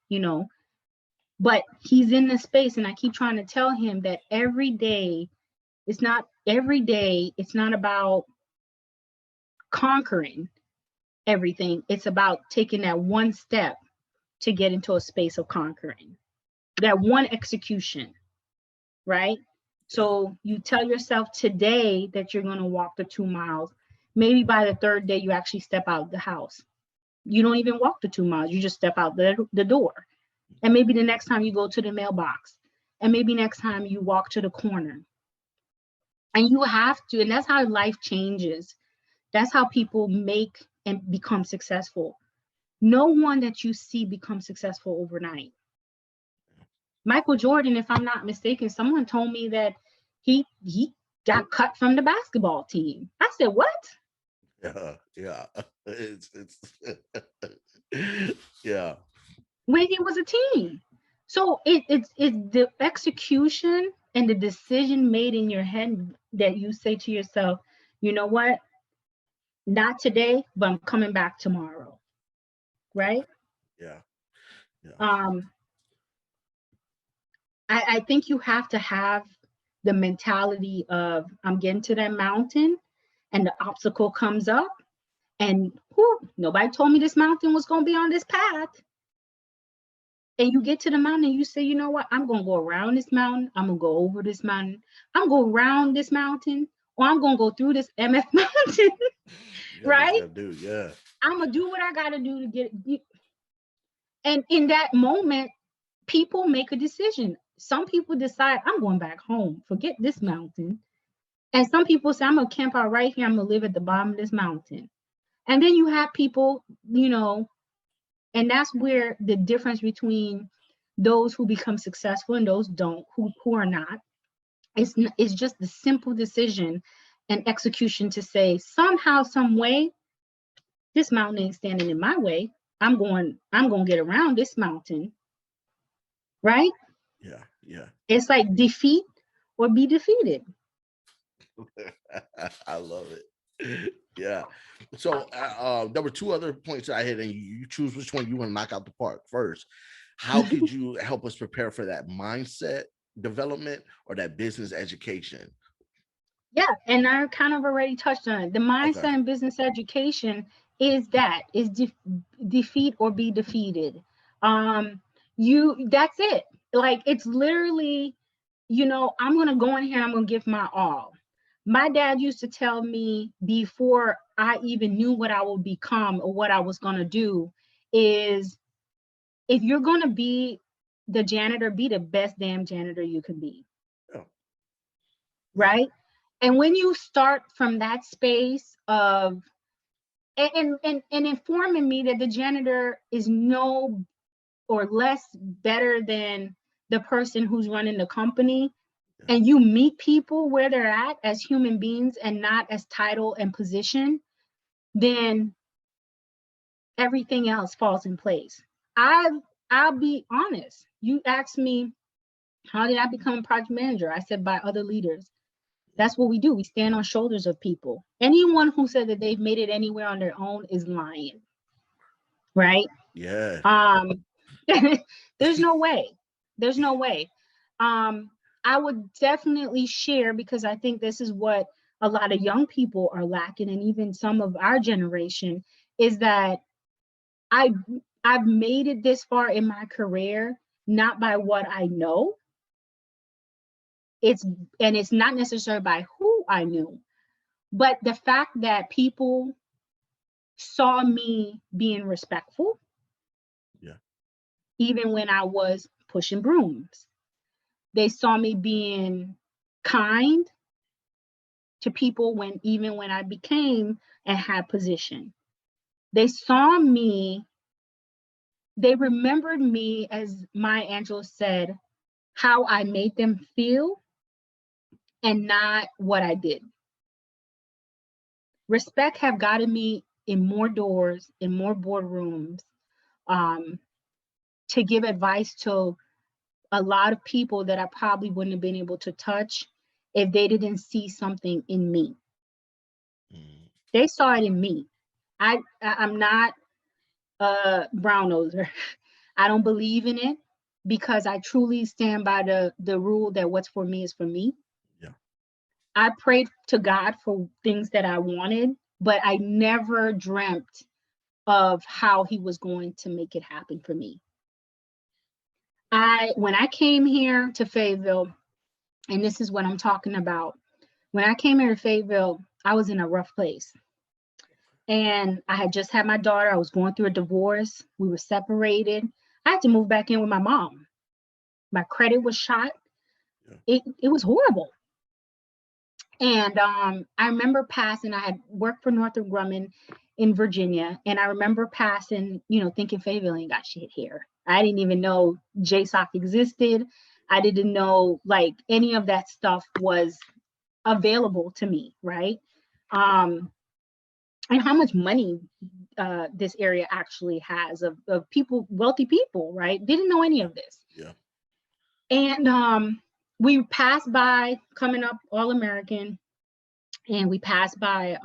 but he's in this space, and I keep trying to tell him that every day, it's not about conquering everything. It's about taking that one step to get into a space of conquering, that one execution, right? So you tell yourself today that you're going to walk the 2 miles. Maybe by the third day, you actually step out of the house. You don't even walk the 2 miles. You just step out the door. And maybe the next time you go to the mailbox, and maybe next time you walk to the corner. And you have to, and that's how life changes. That's how people make and become successful. No one that you see become successful overnight. Michael Jordan, if I'm not mistaken, someone told me that he got cut from the basketball team. I said, what? Yeah. It's yeah. When he was a teen. So it's the execution and the decision made in your head that you say to yourself, you know what? not today, but I'm coming back tomorrow. Right. Yeah. Yeah. Um, I think you have to have the mentality of I'm getting to that mountain and the obstacle comes up and whew, nobody told me this mountain was going to be on this path. And you get to the mountain and you say, you know what? I'm going to go around this mountain. I'm going to go over this mountain. I'm going to go around this mountain, or I'm going to go through this MF mountain, You got what you right? got to do. Yeah. I'm going to do what I got to do to get it. And in that moment, people make a decision. Some people decide, I'm going back home. Forget this mountain. And some people say, I'm going to camp out right here. I'm going to live at the bottom of this mountain. And then you have people, you know, and that's where the difference between those who become successful and those don't, who are not. It's just the simple decision and execution to say, somehow, some way, this mountain ain't standing in my way. I'm going to get around this mountain. Right? Yeah. Yeah. It's like defeat or be defeated. I love it. Yeah. So there were two other points I had, and you choose which one you want to knock out the park first. How could you help us prepare for that mindset development or that business education? Yeah, and I kind of already touched on it. The Okay. mindset in business education is defeat or be defeated. Um, that's it. Like it's literally, you know, I'm gonna go in here, I'm gonna give my all. My dad used to tell me before I even knew what I would become or what I was gonna do is if you're gonna be the janitor, be the best damn janitor you can be. Yeah. Yeah. Right. And when you start from that space of and informing me that the janitor is no or less better than the person who's running the company, Yeah. and you meet people where they're at as human beings and not as title and position, then everything else falls in place. I I'll be honest. You asked me, how did I become a project manager? I said by other leaders. That's what we do. We stand on shoulders of people. Anyone who said that they've made it anywhere on their own is lying, right? Yeah. Um, there's no way. There's no way. Um, I would definitely share because I think this is what a lot of young people are lacking, and even some of our generation is that I I've made it this far in my career not by what I know. It's and it's not necessarily by who I knew, but the fact that people saw me being respectful, Yeah. even when I was pushing brooms. They saw me being kind to people when even when I became and had position. They saw me, they remembered me, as Maya Angelou said, how I made them feel and not what I did. Respect have gotten me in more doors, in more boardrooms, um, to give advice to a lot of people that I probably wouldn't have been able to touch if they didn't see something in me. Mm. They saw it in me. I'm not a brown noser. I don't believe in it because I truly stand by the rule that what's for me is for me. Yeah. I prayed to God for things that I wanted, but I never dreamt of how he was going to make it happen for me. When I came here to Fayetteville, and this is what I'm talking about. When I came here to Fayetteville, I was in a rough place. And I had just had my daughter. I was going through a divorce. We were separated. I had to move back in with my mom. My credit was shot. Yeah. It was horrible. And I remember passing, I had worked for Northrop Grumman in Virginia. And I remember passing, you know, thinking Fayetteville ain't got shit here. I didn't even know JSOC existed. I didn't know like any of that stuff was available to me, right? And how much money this area actually has of people, wealthy people, right? Didn't know any of this. Yeah. And we passed by coming up All American, and we passed by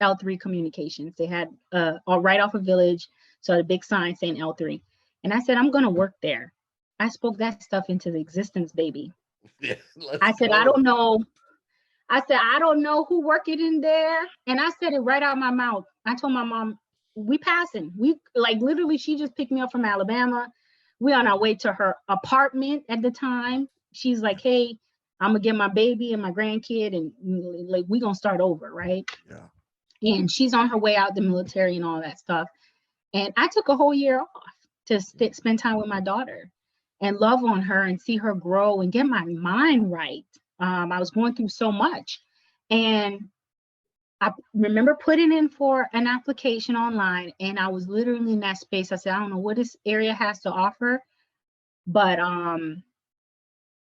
L3 Communications. They had right off a village, so a big sign saying L3. And I said, I'm going to work there. I spoke that stuff into the existence, baby. Yeah, let's I said, I go. don't know. I said, I don't know who working in there. And I said it right out my mouth. I told my mom, we passing. We like literally, she just picked me up from Alabama. We on our way to her apartment at the time. She's like, hey, I'm gonna get my baby and my grandkid and like we gonna start over, right? Yeah. And she's on her way out the military and all that stuff. And I took a whole year off to spend time with my daughter and love on her and see her grow and get my mind right. I was going through so much. And I remember putting in for an application online, and I was literally in that space. I said, I don't know what this area has to offer, but I'm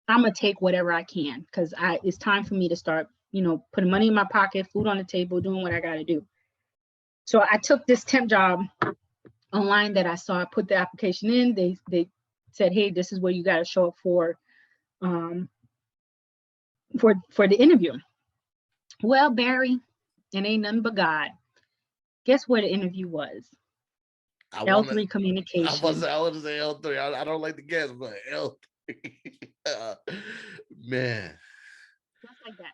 gonna take whatever I can because it's time for me to start, putting money in my pocket, food on the table, doing what I gotta do. So I took this temp job online that I saw. I put the application in. They said, hey, this is where you gotta show up um for the interview. Well, Barry, it ain't nothing but God. Guess where the interview was? I want to. L3 Communications. I want to say L3. I don't like the guess, but L3. Man, Just like that.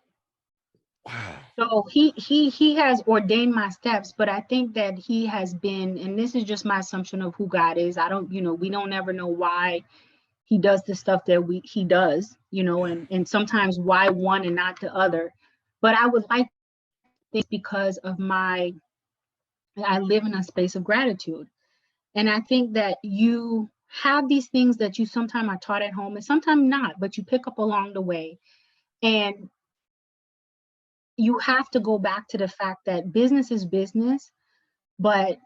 wow. So he has ordained my steps, but I think that he has been, and this is just my assumption of who God is. I don't, we don't ever know why he does the stuff that he does, Yeah. and sometimes why one and not the other. But I would like this because of I live in a space of gratitude. And I think that you have these things that you sometimes are taught at home and sometimes not, but you pick up along the way. And you have to go back to the fact that business is business, but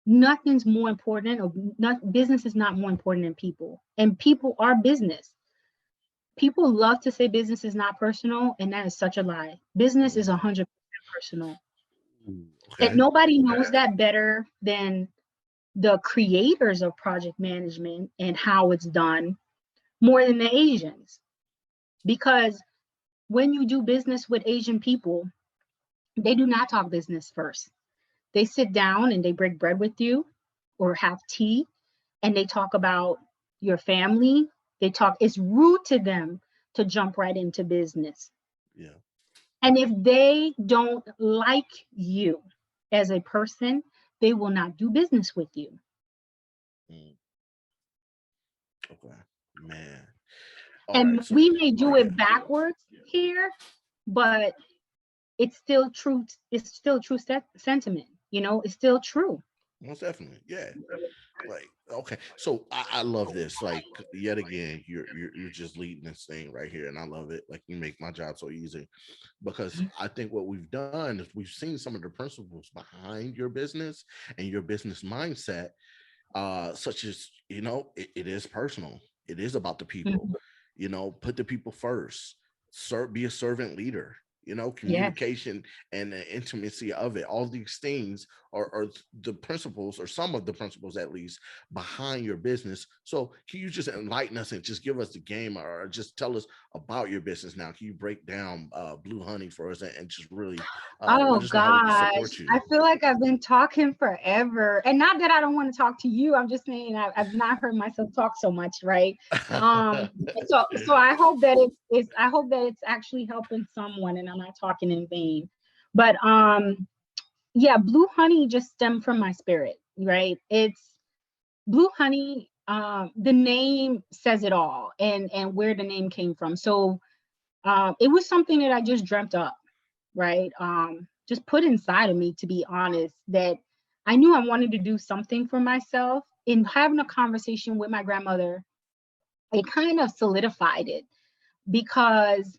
nothing's more important, or business is not more important than people. And people are business. People love to say business is not personal, and that is such a lie. Business is 100% personal. And Okay. nobody knows that better than the creators of project management and how it's done more than the Asians. Because when you do business with Asian people, they do not talk business first. They sit down and they break bread with you or have tea and they talk about your family. It's rude to them to jump right into business. Yeah. And if they don't like you as a person, they will not do business with you. Mm, okay. Man. All right. And So, we may do yeah. it backwards here, but it's still true. It's still true sentiment. It's still true. Most definitely. Yeah. Like, okay. So I love this. Like, yet again, you're just leading this thing right here, and I love it. Like, you make my job so easy because I think what we've done is we've seen some of the principles behind your business and your business mindset, such as it is personal. It is about the people. Mhm. Put the people first. Be a servant leader. Yes. Communication and the intimacy of it. All these things are the principles, or some of the principles at least, behind your business. So can you just enlighten us and just give us the game, or just tell us about your business now? Can you break down Blue Honey for us, and just really Oh let us know how we can gosh, support you? I feel like I've been talking forever, and not that I don't want to talk to you. I'm just saying I've not heard myself talk so much, right? Um, so I hope that I hope that it's actually helping someone, and I'm not talking in vain. But yeah, Blue Honey just stemmed from my spirit, right? It's Blue Honey. The name says it all, and where the name came from. So it was something that I just dreamt up, right? Just put inside of me, to be honest, that I knew I wanted to do something for myself. In having a conversation with my grandmother, it kind of solidified it because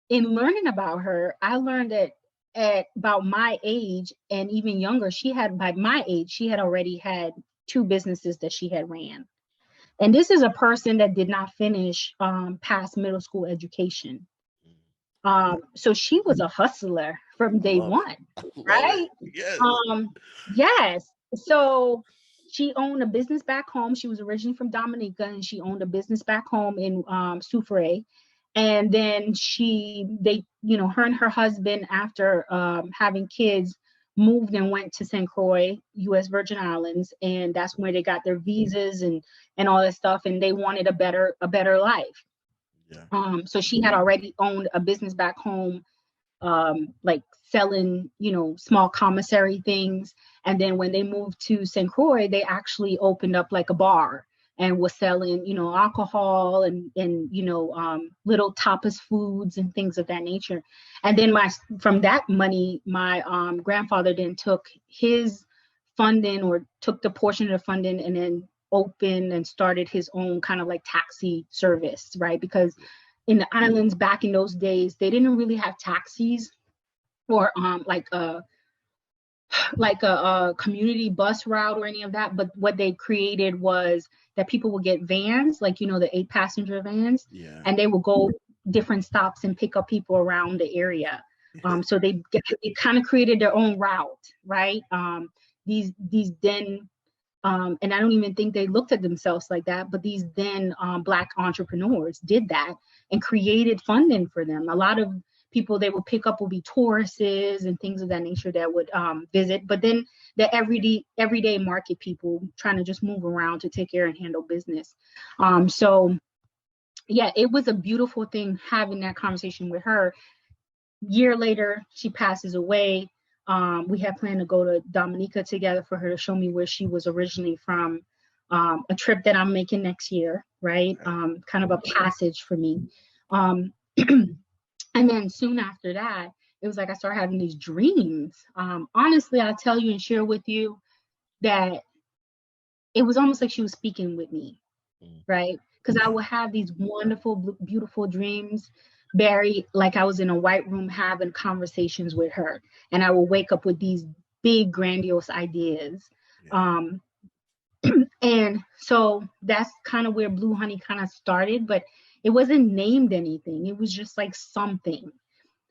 in learning about her, I learned that at about my age and even younger, by my age, she had already had two businesses that she had ran. And this is a person that did not finish past middle school education. So she was a hustler from I day love it. one, I love it. right? Yes. Yes. So she owned a business back home. She was originally from Dominica, and she owned a business back home in Soufriere. And then her and her husband, after having kids, moved and went to St. Croix, U.S. Virgin Islands, and that's where they got their visas and all that stuff. And they wanted a better life. Yeah. So she had already owned a business back home, like selling, small commissary things. And then when they moved to St. Croix, they actually opened up like a bar and was selling, alcohol and little tapas foods and things of that nature. And then from that money, my grandfather then took his funding, or took the portion of the funding, and then opened and started his own kind of like taxi service, right? Because in the islands back in those days, they didn't really have taxis or like a community bus route or any of that. But what they created was that people would get vans, like, the 8-passenger vans, Yeah. and they will go different stops and pick up people around the area. So they kind of created their own route, right? These then, and I don't even think they looked at themselves like that, but these then Black entrepreneurs did that and created funding for them. A lot of people they would pick up will be tourists and things of that nature that would visit, but then the everyday market people trying to just move around to take care and handle business. So yeah, it was a beautiful thing having that conversation with her. Year later, she passes away. We had planned to go to Dominica together for her to show me where she was originally from. A trip that I'm making next year, right? Kind of a passage for me. And then soon after that, it was like I started having these dreams. Honestly, I'll tell you and share with you that it was almost like she was speaking with me, right? Because I would have these wonderful, beautiful dreams, Barry, like I was in a white room having conversations with her. And I would wake up with these big, grandiose ideas. And so that's kind of where Blue Honey kind of started, but it wasn't named anything. It was just like something.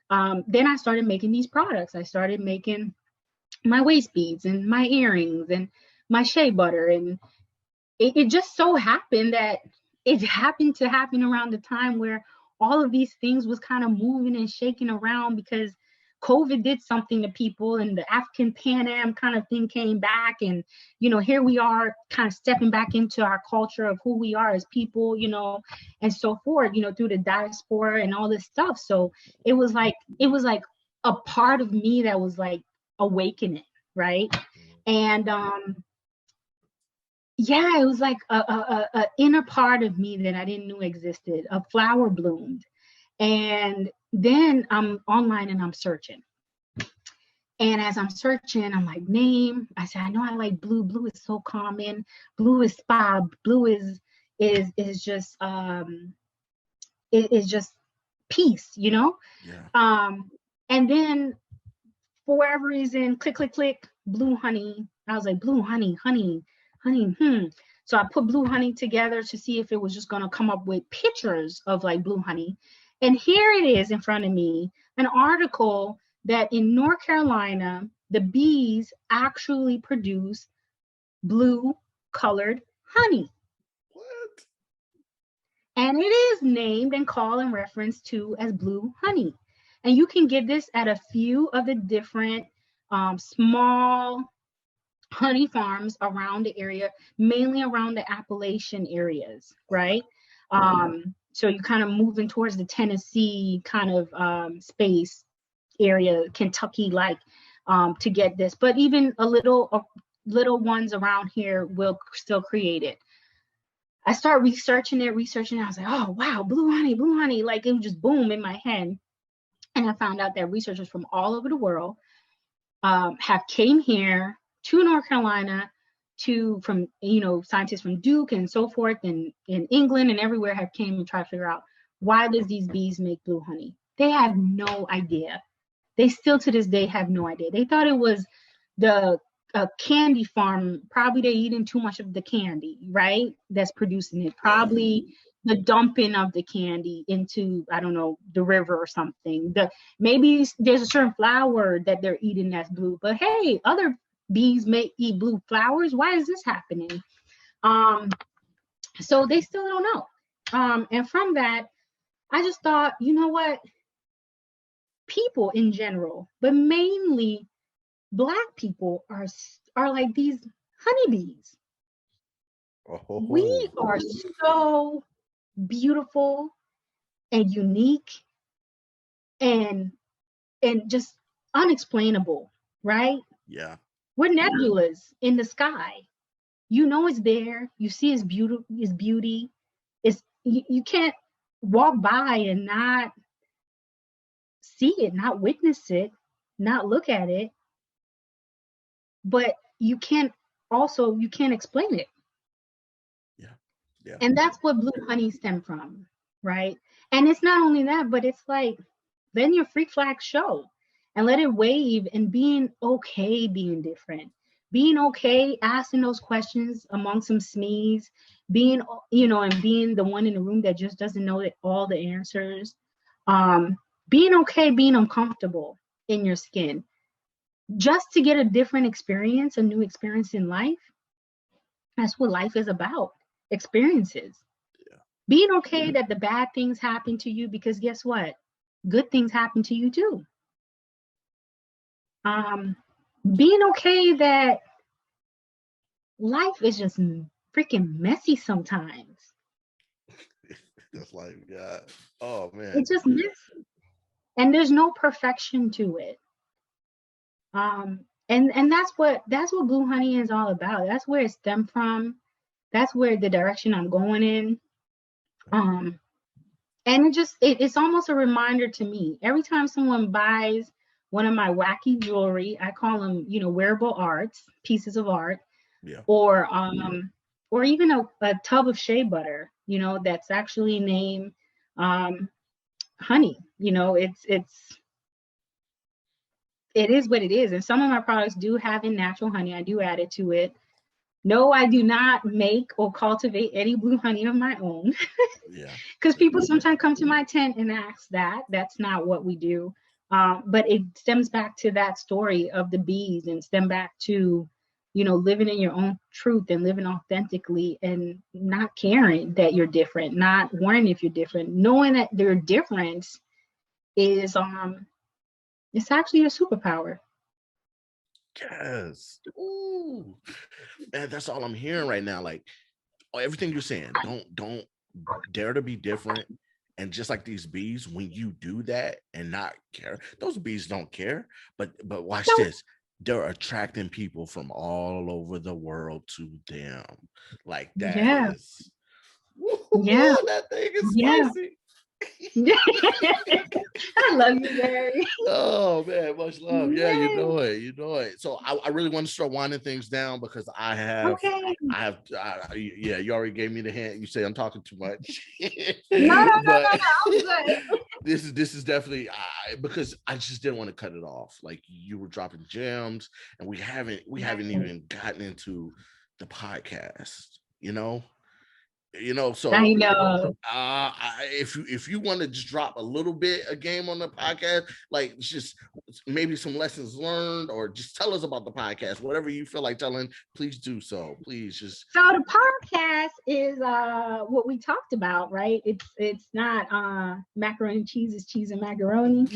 Then I started making these products. I started making my waist beads and my earrings and my shea butter. And it just so happened that it happened to happen around the time where all of these things was kind of moving and shaking around, because COVID did something to people, and the African Pan Am kind of thing came back. And, here we are kind of stepping back into our culture of who we are as people, and so forth, through the diaspora and all this stuff. So it was like a part of me that was like awakening, right? And yeah, it was like a inner part of me that I didn't know existed. A flower bloomed. And then I'm online and I'm searching. And as I'm searching, I'm like, name. I said, I know I like blue. Blue is so common. Blue is spa. Blue is just it is just peace, Yeah. And then for whatever reason, click, click, click, Blue Honey. I was like, Blue Honey. So I put Blue Honey together to see if it was just gonna come up with pictures of like Blue Honey. And here it is in front of me, an article that in North Carolina, the bees actually produce blue colored honey. What? And it is named and called in reference to as blue honey. And you can get this at a few of the different small honey farms around the area, mainly around the Appalachian areas, right? So you're kind of moving towards the Tennessee kind of space area, Kentucky like, to get this. But even little ones around here will still create it. I start researching it. I was like, oh, wow, blue honey. Like it would just boom in my head. And I found out that researchers from all over the world have came here to North Carolina from scientists from Duke and so forth, and in England and everywhere have came and tried to figure out, why does these bees make blue honey? They have no idea. They still to this day have no idea. They thought it was the candy farm. Probably they eating too much of the candy, right? That's producing it. Probably the dumping of the candy into, I don't know, the river or something. Maybe there's a certain flower that they're eating that's blue, but hey, other bees may eat blue flowers. Why is this happening? So they still don't know. And from that, I just thought, you know what? People in general, but mainly Black people are like these honeybees. We Oh, are so beautiful and unique and just unexplainable, right? yeah, We're nebulas in the sky. You know it's there. You see its beauty. It's you can't walk by and not see it, not witness it, not look at it, but you can't explain it. yeah, yeah, And that's what blue honey stem from, right? And it's not only that, but it's like then your freak flag show and let it wave and being okay being different. Being okay asking those questions among some SMEs, being and being the one in the room that just doesn't know all the answers. Um, being okay being uncomfortable in your skin just to get a different experience, a new experience in life. That's what life is about. Experiences. yeah. Being okay that the bad things happen to you because guess what? Good things happen to you too. Um, being okay that life is just freaking messy sometimes. That's like, yeah. Oh man. It's just messy. And there's no perfection to it. And that's what blue honey is all about. That's where it stemmed from. That's where the direction I'm going in. Um, and it's almost a reminder to me every time someone buys one of my wacky jewelry. I call them wearable arts, pieces of art, Yeah. or even a tub of shea butter, that's actually named um honey. It is what it is. And some of my products do have a natural honey. I do add it to it. No, I do not make or cultivate any blue honey of my own. Yeah. Because people sometimes come to my tent and ask that. That's not what we do. But it stems back to that story of the bees and stem back to, living in your own truth and living authentically and not caring that you're different, not worrying if you're different, knowing that their difference is it's actually a superpower. Yes. Ooh. Man, that's all I'm hearing right now. Like everything you're saying, don't dare to be different. And just like these bees, when you do that and not care, those bees don't care. But watch So this. They're attracting people from all over the world to them. Like that yeah, is yeah, that thing is yeah. spicy. I love you, Barry. Oh man, much love. Yeah, you Yeah. know it. You know it. So I really want to start winding things down because Okay. yeah, you already gave me the hint. You say I'm talking too much. No, no, no, But no, no. I'm good. this is definitely because I just didn't want to cut it off. Like you were dropping gems, and we haven't even gotten into the podcast, I so know. if you want to just drop a little bit a game on the podcast, like just maybe some lessons learned, or just tell us about the podcast, whatever you feel like telling, please do so. Please just So the podcast is what we talked about, right? It's not macaroni and cheese, it's cheese and macaroni.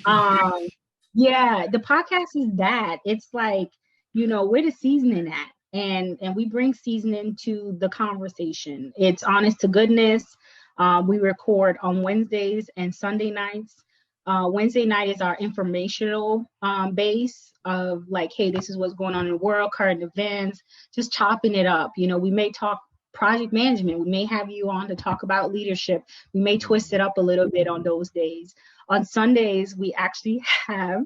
Um yeah, the podcast is that. It's like, where the seasoning at? And we bring seasoning to the conversation. It's honest to goodness. We record on Wednesdays and Sunday nights. Wednesday night is our informational base of like, hey, this is what's going on in the world, current events, just chopping it up. We may talk project management. We may have you on to talk about leadership. We may twist it up a little bit on those days. On Sundays, we actually have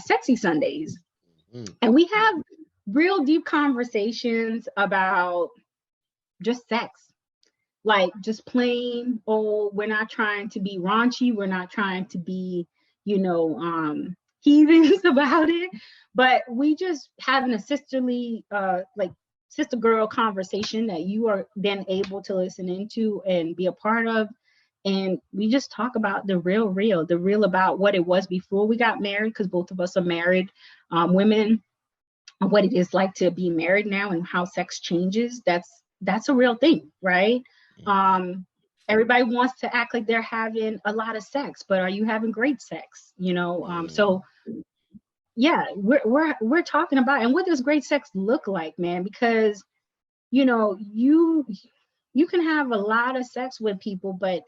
Sexy Sundays. mm, And we have real deep conversations about just sex. Like just plain old, we're not trying to be raunchy. We're not trying to be, heathens about it. But we just having a sisterly, like sister girl conversation that you are then able to listen into and be a part of. And we just talk about the real about what it was before we got married, because both of us are married women, and what it is like to be married now and how sex changes. That's a real thing, right? mm, Um, Everybody wants to act like they're having a lot of sex, but are you having great sex? So yeah, we're talking about, and what does great sex look like, man? Because you can have a lot of sex with people, but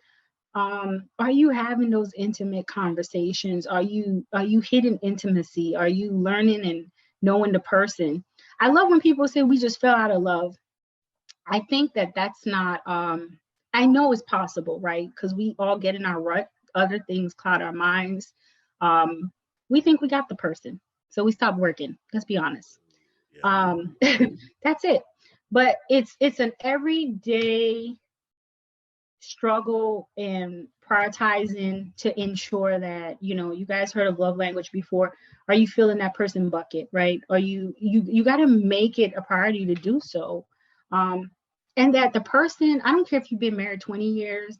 are you having those intimate conversations? Are you hitting intimacy? Are you learning and knowing the person? I love when people say we just fell out of love. I think that that's not, I know it's possible, right? Because we all get in our rut, other things cloud our minds. Um, we think we got the person, so we stop working. Let's be honest. Yeah. That's it. But it's an everyday struggle and prioritizing to ensure that, you guys heard of love language before. Are you filling that person bucket, right? Are you got to make it a priority to do so. um and that the person, I don't care if you've been married 20 years,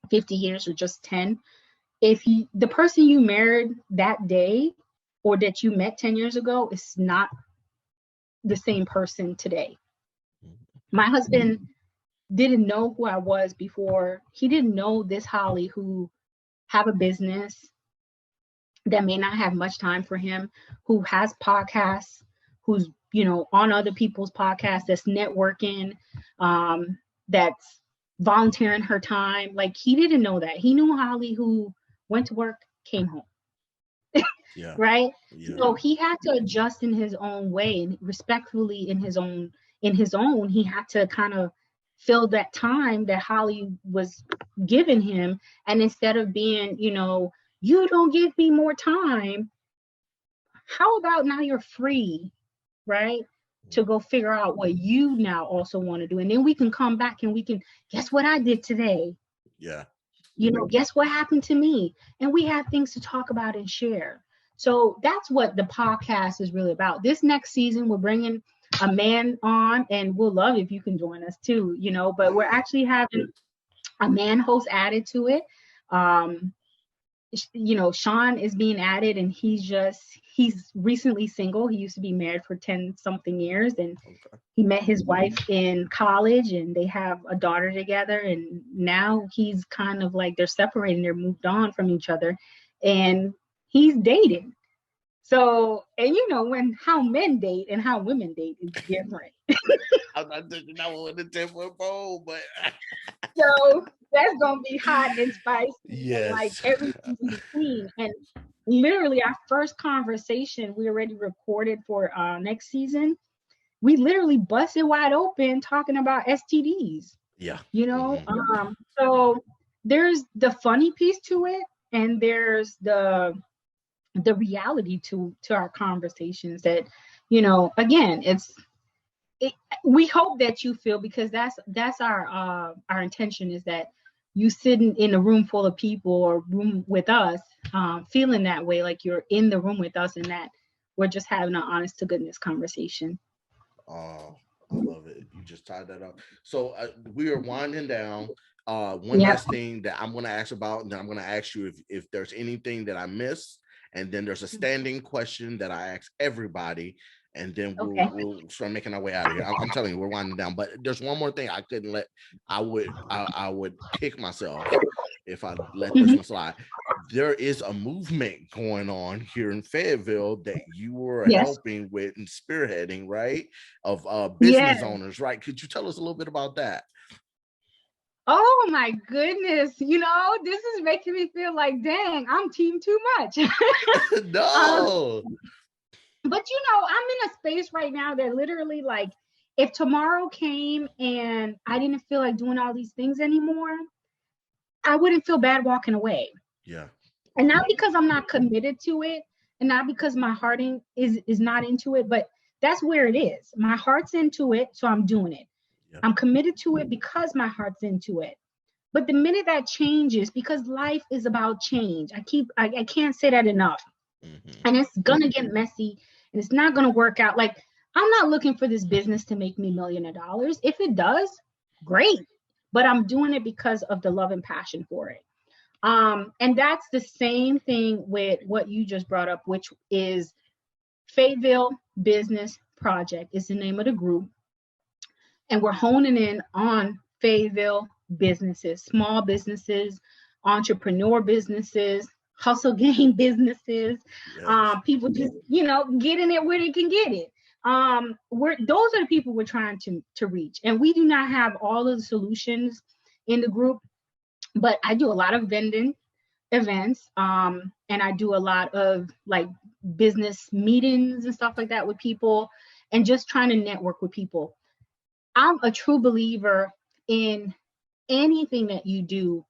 50 years, or just 10. If the person you married that day or that you met 10 years ago is not the same person today. My husband didn't know who I was before. He didn't know this Holly who have a business that may not have much time for him, who has podcasts, who's, on other people's podcasts, that's networking, that's volunteering her time. Like, he didn't know that. He knew Holly who went to work, came home. Yeah. Right. Yeah. So he had to adjust in his own way, and respectfully in his own, he had to kind of fill that time that Holly was giving him. And instead of being, you don't give me more time, how about now you're free, right? To go figure out what you now also want to do. And then we can come back and we can, guess what I did today? Yeah. Guess what happened to me? And we have things to talk about and share. So that's what the podcast is really about. This next season, we're bringing a man on, and we'll love if you can join us too, but we're actually having a man host added to it. Um, Sean is being added, and he's recently single. He used to be married for 10 something years, and he met his wife in college, and they have a daughter together. And now he's kind of like, they're separating, they're moved on from each other, and he's dating. So, and when how men date and how women date is different. I'm not touching that one with the 10-foot pole, but So that's gonna be hot and spicy, and like yes. everything in between. And literally, our first conversation we already recorded for next season. We literally busted wide open talking about STDs. Yeah. So there's the funny piece to it, and there's the reality to our conversations that, again, we hope that you feel, because that's our intention, is that you sitting in a room full of people or room with us, feeling that way, like you're in the room with us, and that we're just having an honest to goodness conversation. Oh, I love it. You just tied that up. So we are winding down. One Yep. last thing that I'm going to ask about, and then I'm going to ask you if there's anything that I missed, and then there's a standing question that I ask everybody, and then we'll start making our way out of here. I'm telling you, we're winding down. But there's one more thing I couldn't let. I would kick myself if I let this one slide. There is a movement going on here in Fayetteville that you were helping with and spearheading, right? Of business owners, right? Could you tell us a little bit about that? Oh my goodness. This is making me feel like, dang, I'm team too much. No. But I'm in a space right now that literally, like, if tomorrow came and I didn't feel like doing all these things anymore, I wouldn't feel bad walking away. Yeah. And not because I'm not committed to it, and not because my heart is not into it, but that's where it is. My heart's into it, so I'm doing it. Yeah. I'm committed to it because my heart's into it. But the minute that changes, because life is about change, I can't say that enough. And it's gonna get messy, and it's not gonna work out. Like, I'm not looking for this business to make me millions of dollars. If it does, great. But I'm doing it because of the love and passion for it. And that's the same thing with what you just brought up, which is Fayetteville Business Project is the name of the group. And we're honing in on Fayetteville businesses, small businesses, entrepreneur businesses, hustle game businesses, Yes. people just, getting it where they can get it. Those are the people we're trying to reach. And we do not have all of the solutions in the group, but I do a lot of vending events, and I do a lot of like business meetings and stuff like that with people, and just trying to network with people. I'm a true believer in anything that you do,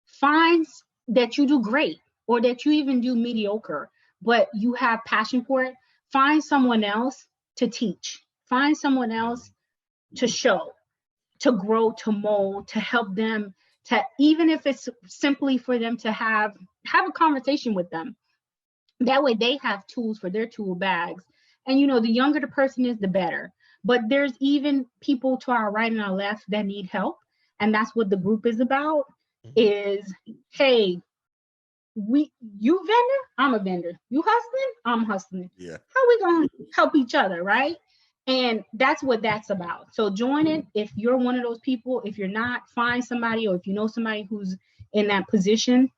find that you do great or that you even do mediocre, but you have passion for it. Find someone else to teach, find someone else to show, to grow, to mold, to help them, to, even if it's simply for them to have a conversation with them. That way they have tools for their tool bags. And the younger the person is, the better. But there's even people to our right and our left that need help. And that's what the group is about, is, hey, you vendor, I'm a vendor. You hustling, I'm hustling. Yeah. How we gonna help each other, right? And that's what that's about. So join it if you're one of those people. If you're not, find somebody, or if you know somebody who's in that position.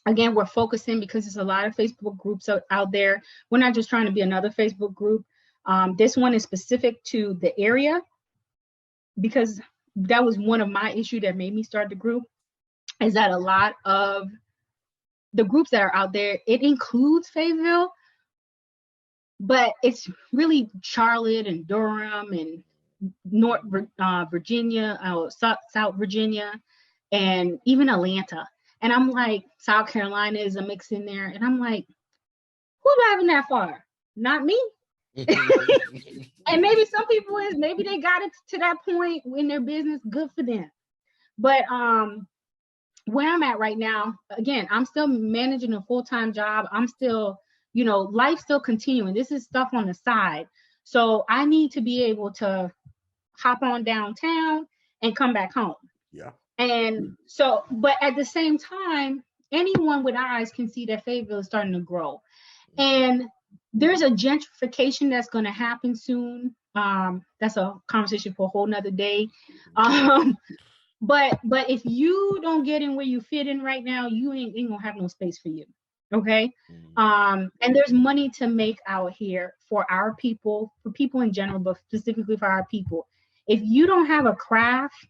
Again, we're focusing, because there's a lot of Facebook groups out there. We're not just trying to be another Facebook group. This one is specific to the area, because that was one of my issues that made me start the group, is that a lot of the groups that are out there, it includes Fayetteville, but it's really Charlotte and Durham and North Virginia, South Virginia, and even Atlanta. And I'm like, South Carolina is a mix in there. And I'm like, who's driving that far? Not me. And maybe some people maybe they got it to that point in their business, good for them. But where I'm at right now, again, I'm still managing a full-time job. I'm still, life's still continuing. This is stuff on the side. So I need to be able to hop on downtown and come back home. Yeah. And so, but at the same time, anyone with eyes can see that Fayetteville is starting to grow. And there's a gentrification that's going to happen soon. That's a conversation for a whole nother day. But if you don't get in where you fit in right now, you ain't gonna have no space for you. Okay. And there's money to make out here for our people, for people in general, but specifically for our people. If you don't have a craft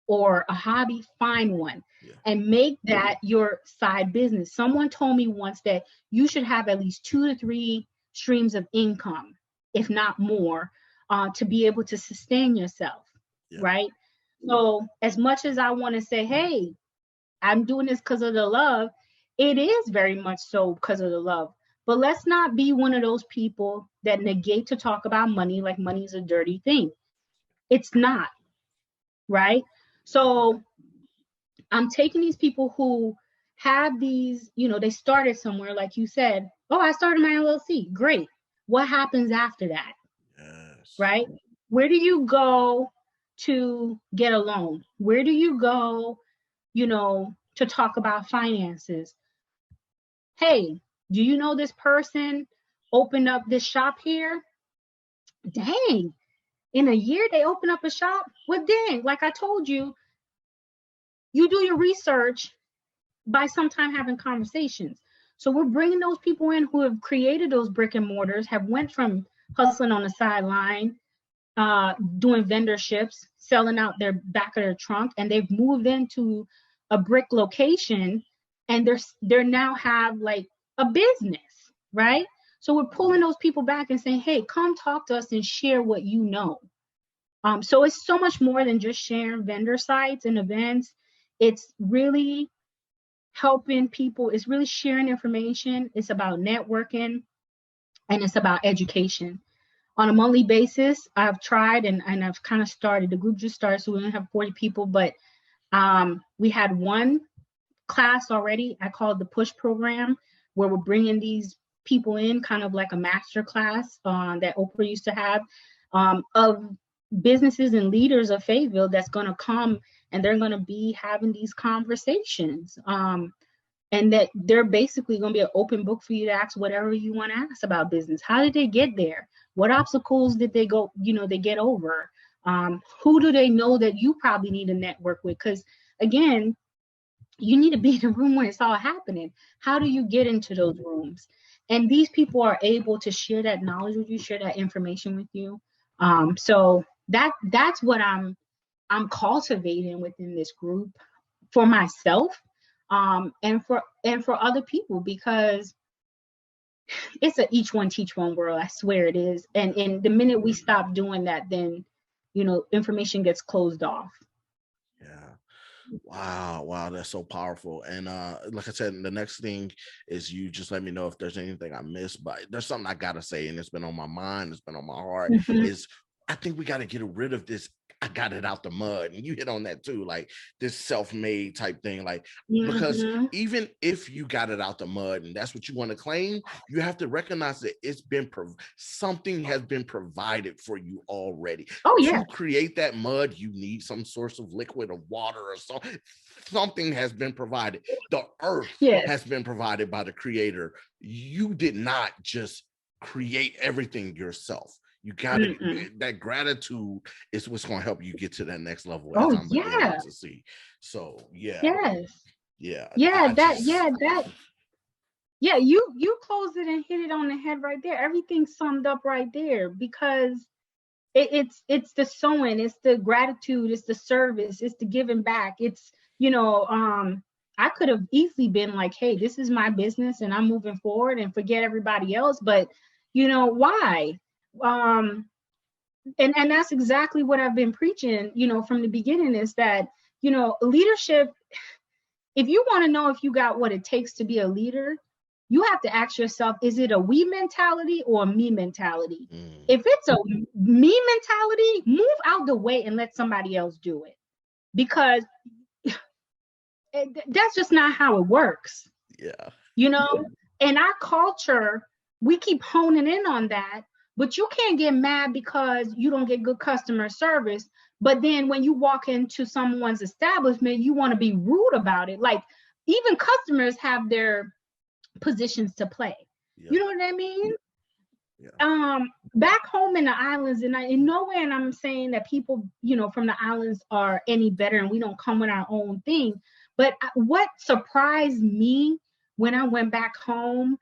or a hobby, find one and make that your side business. Someone told me once that you should have at least 2 to 3 streams of income, if not more, to be able to sustain yourself. Right. So as much as I want to say, hey, I'm doing this because of the love, it is very much so because of the love. But let's not be one of those people that negate to talk about money like money is a dirty thing. It's not. Right. So I'm taking these people who have these, they started somewhere, like you said, oh, I started my LLC. Great. What happens after that? Yes. Right. Where do you go to get a loan? Where do you go, to talk about finances? Hey, do you know this person opened up this shop here? Dang, in a year they open up a shop? Well, dang, like I told you, you do your research by sometime having conversations. So we're bringing those people in who have created those brick and mortars, have went from hustling on the sideline, doing vendorships, selling out their back of their trunk, and they've moved into a brick location, and they're now have like a business, right? So we're pulling those people back and saying, hey, come talk to us and share what you know. So it's so much more than just sharing vendor sites and events. It's really helping people. It's really sharing information. It's about networking, and it's about education. On a monthly basis, I've tried and I've kind of started. The group just started, so we only have 40 people, but we had one class already. I call it the Push Program, where we're bringing these people in, kind of like a master class that Oprah used to have, of businesses and leaders of Fayetteville that's going to come, and they're going to be having these conversations. And that they're basically going to be an open book for you to ask whatever you want to ask about business. How did they get there? What obstacles did they go, they get over? Who do they know that you probably need to network with? Because again, you need to be in the room when it's all happening. How do you get into those rooms? And these people are able to share that knowledge with you, share that information with you. So that's what I'm cultivating within this group for myself, and for other people, because it's a each one teach one world. I swear it is. And the minute we stop doing that, then information gets closed off. Yeah. Wow, that's so powerful. And like I said, the next thing is you just let me know if there's anything I missed, but there's something I gotta say, and it's been on my mind, it's been on my heart, is I think we got to get rid of this I got it out the mud, and you hit on that too, like this self-made type thing, like because even if you got it out the mud and that's what you want to claim, you have to recognize that it's been something has been provided for you already. To create that mud, you need some source of liquid or water or something has been provided. The earth has been provided by the creator. You did not just create everything yourself. You got to, that gratitude is what's going to help you get to that next level, as I'm beginning to see. So you closed it and hit it on the head right there. Everything summed up right there, because it's the sowing, it's the gratitude, it's the service, it's the giving back. It's I could have easily been like, hey, this is my business and I'm moving forward and forget everybody else, but why? And that's exactly what I've been preaching, from the beginning, is that, leadership, if you want to know if you got what it takes to be a leader, you have to ask yourself, is it a we mentality or a me mentality? If it's a me mentality, move out the way and let somebody else do it, because that's just not how it works. And our culture, we keep honing in on that. But you can't get mad because you don't get good customer service. But then when you walk into someone's establishment, you want to be rude about it. Like, even customers have their positions to play. You know what I mean? Back home in the islands, and in nowhere, and I'm saying that people, from the islands are any better and we don't come with our own thing. But what surprised me when I went back home,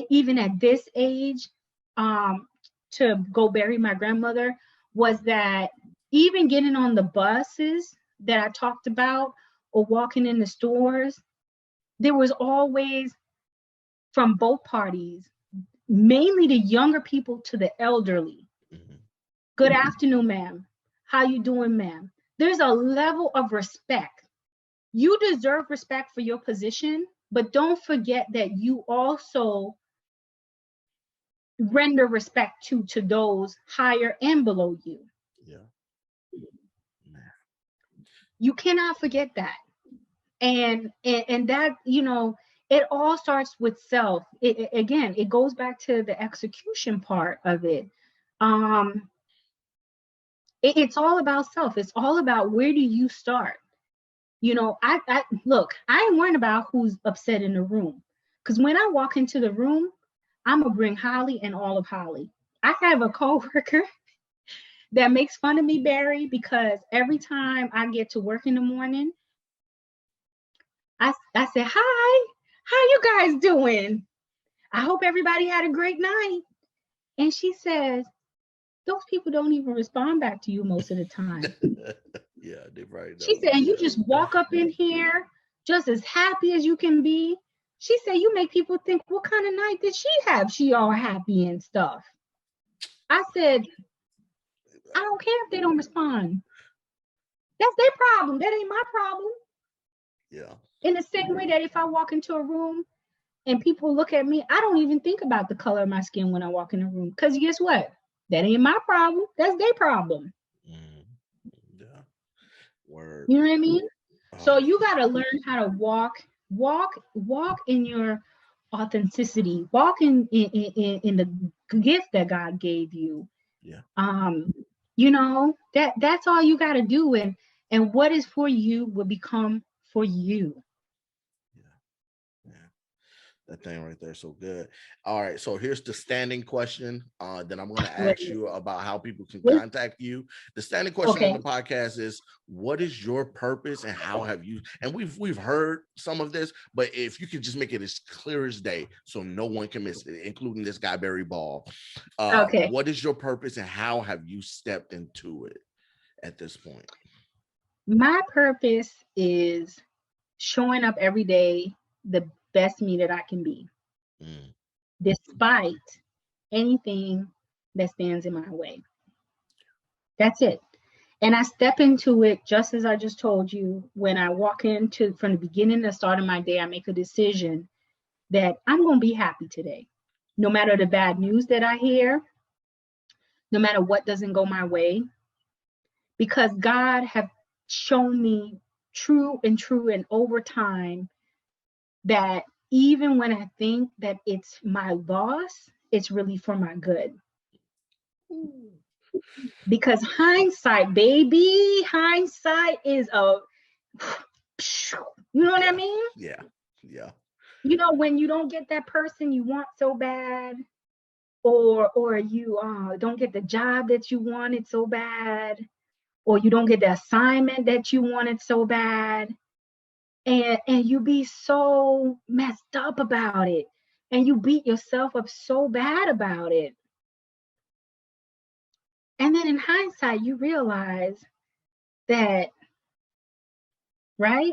even at this age, to go bury my grandmother, was that even getting on the buses that I talked about or walking in the stores, there was always, from both parties, mainly the younger people to the elderly. Good afternoon, ma'am. How you doing, ma'am? There's a level of respect. You deserve respect for your position, but don't forget that you also render respect to those higher and below you. You cannot forget that. And that, it all starts with self. Again, it goes back to the execution part of it. It's all about self. It's all about, where do you start? I look, I ain't worrying about who's upset in the room, because when I walk into the room, I'm gonna bring Holly and all of Holly. I have a coworker that makes fun of me, Barry, because every time I get to work in the morning, I say, hi, how you guys doing? I hope everybody had a great night. And she says, those people don't even respond back to you most of the time. They're right. She said, and you just walk up in here just as happy as you can be. She said, you make people think, what kind of night did she have? She all happy and stuff. I said, I don't care if they don't respond. That's their problem. That ain't my problem. In the same way that if I walk into a room and people look at me, I don't even think about the color of my skin when I walk in a room. Because guess what? That ain't my problem. That's their problem. Word. You know what I mean? So you got to learn how to walk in your authenticity. Walk in the gift that God gave you. That's all you got to do. And what is for you will become for you. That thing right there, so good. All right, so here's the standing question. Then I'm going to Wait, ask you about how people can wait, contact you. The standing question on okay. the podcast is, what is your purpose and how have you? And we've heard some of this, but if you could just make it as clear as day, so no one can miss it, including this guy Barry Ball. Okay. What is your purpose and how have you stepped into it at this point? My purpose is showing up every day the best me that I can be, Mm, despite anything that stands in my way. That's it. And I step into it just as I just told you. When I walk into from the beginning to the start of my day, I make a decision that I'm going to be happy today. No matter the bad news that I hear, no matter what doesn't go my way, because God have shown me true and over time that even when I think that it's my loss, it's really for my good. Because hindsight, baby, hindsight is a, you know what I yeah, mean? yeah, yeah. When you don't get that person you want so bad, or you don't get the job that you wanted so bad, or you don't get the assignment that you wanted so bad, and you be so messed up about it, and you beat yourself up so bad about it. And then in hindsight, you realize that, right?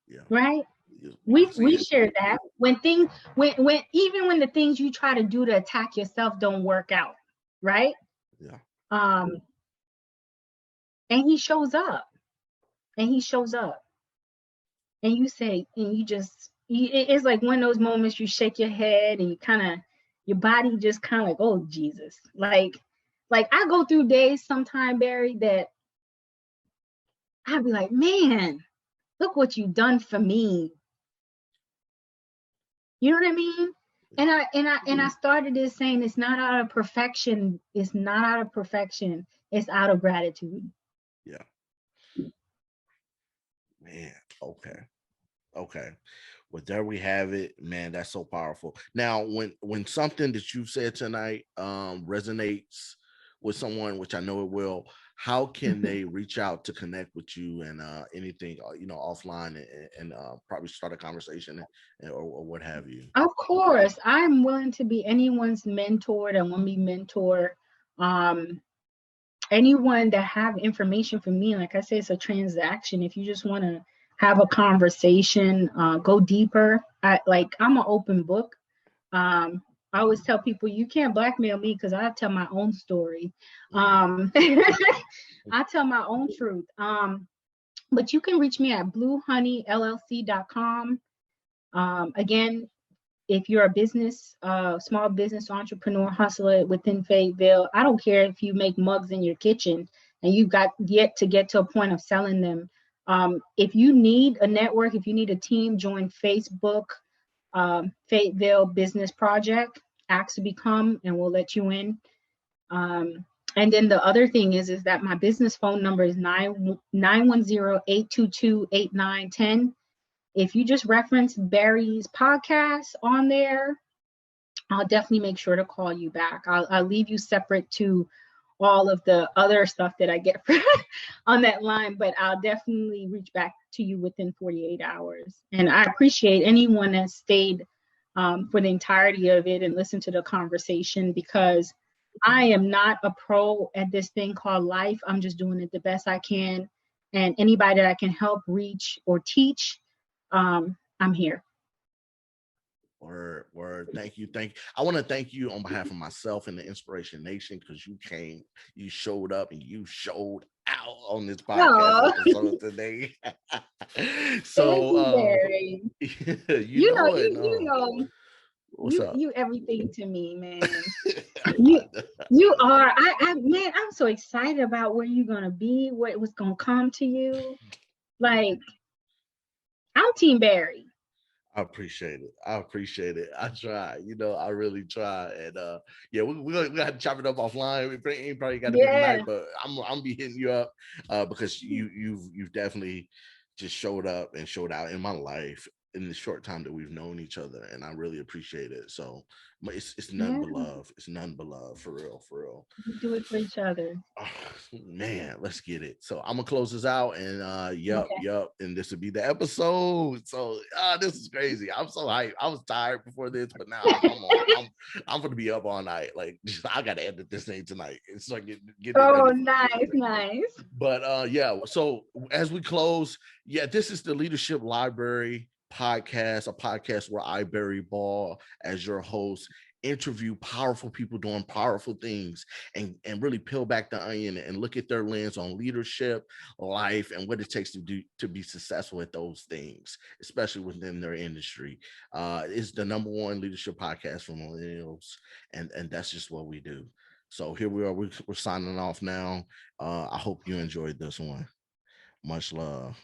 Yeah. Right? You see We it. share that when even when the things you try to do to attack yourself don't work out, right? Yeah. Um, and he shows up, and he shows up, and you say, and you just, it's like one of those moments you shake your head and you kind of, your body just kind of like, oh Jesus, like I go through days sometime, Barry, that I'd be like, man, look what you done for me. You know what I mean? And I started this saying it's not out of perfection. It's not out of perfection. It's out of gratitude. Yeah. Man. Okay. Okay. Well, there we have it, man. That's so powerful. Now, when something that you said tonight resonates with someone, which I know it will, how can they reach out to connect with you and anything offline and probably start a conversation or what have you? Of course, I'm willing to be anyone's mentor that want me mentor. Um, Anyone that have information for me, like I say, it's a transaction. If you just want to have a conversation, go deeper. I'm an open book. I always tell people you can't blackmail me because I tell my own story. Mm. I tell my own truth. But you can reach me at bluehoneyllc.com. Again, if you're a small business entrepreneur, hustler within Fayetteville, I don't care if you make mugs in your kitchen and you've got yet to get to a point of selling them. If you need a network, if you need a team, join Facebook, Fayetteville Business Project, ask to become, and we'll let you in. And then the other thing is that my business phone number is 910-822-8910. If you just reference Barry's podcast on there, I'll definitely make sure to call you back. I'll leave you separate to all of the other stuff that I get on that line, but I'll definitely reach back to you within 48 hours. And I appreciate anyone that stayed for the entirety of it and listened to the conversation, because I am not a pro at this thing called life. I'm just doing it the best I can. And anybody that I can help, reach, or teach, I'm here. Word. Thank you. I want to thank you on behalf of myself and the Inspiration Nation because you showed up, and you showed out on this podcast Oh, episode today. thank you, So, Barry. you know it. You No, know, what's up? you everything to me, man. You you are. Man, I'm so excited about where you're gonna be, what was gonna come to you. Like, I'm Team Barry. I appreciate it. I appreciate it. I try. I really try. And yeah, we got to chop it up offline. It ain't probably got to be Yeah. tonight, but I'm be hitting you up because you've definitely just showed up and showed out in my life in the short time that we've known each other, and I really appreciate it. So it's none Yeah, but love. It's none but love, for real, for real. we do it for each other. Oh, man, let's get it. So I'm gonna close this out, and Okay. yep, and this would be the episode. So this is crazy. I'm so hyped. I was tired before this, but now I'm gonna be up all night. Like I gotta edit this thing tonight. It's like getting it Oh, ready for nice, Thursday. nice. But yeah, so as we close, yeah, this is the Leadership Library podcast, a podcast where I, Barry Ball, as your host, interview powerful people doing powerful things, and really peel back the onion and look at their lens on leadership, life, and what it takes to do to be successful at those things, especially within their industry. It's the number one leadership podcast for millennials, and that's just what we do. So here we are. We're signing off now. I hope you enjoyed this one. Much love.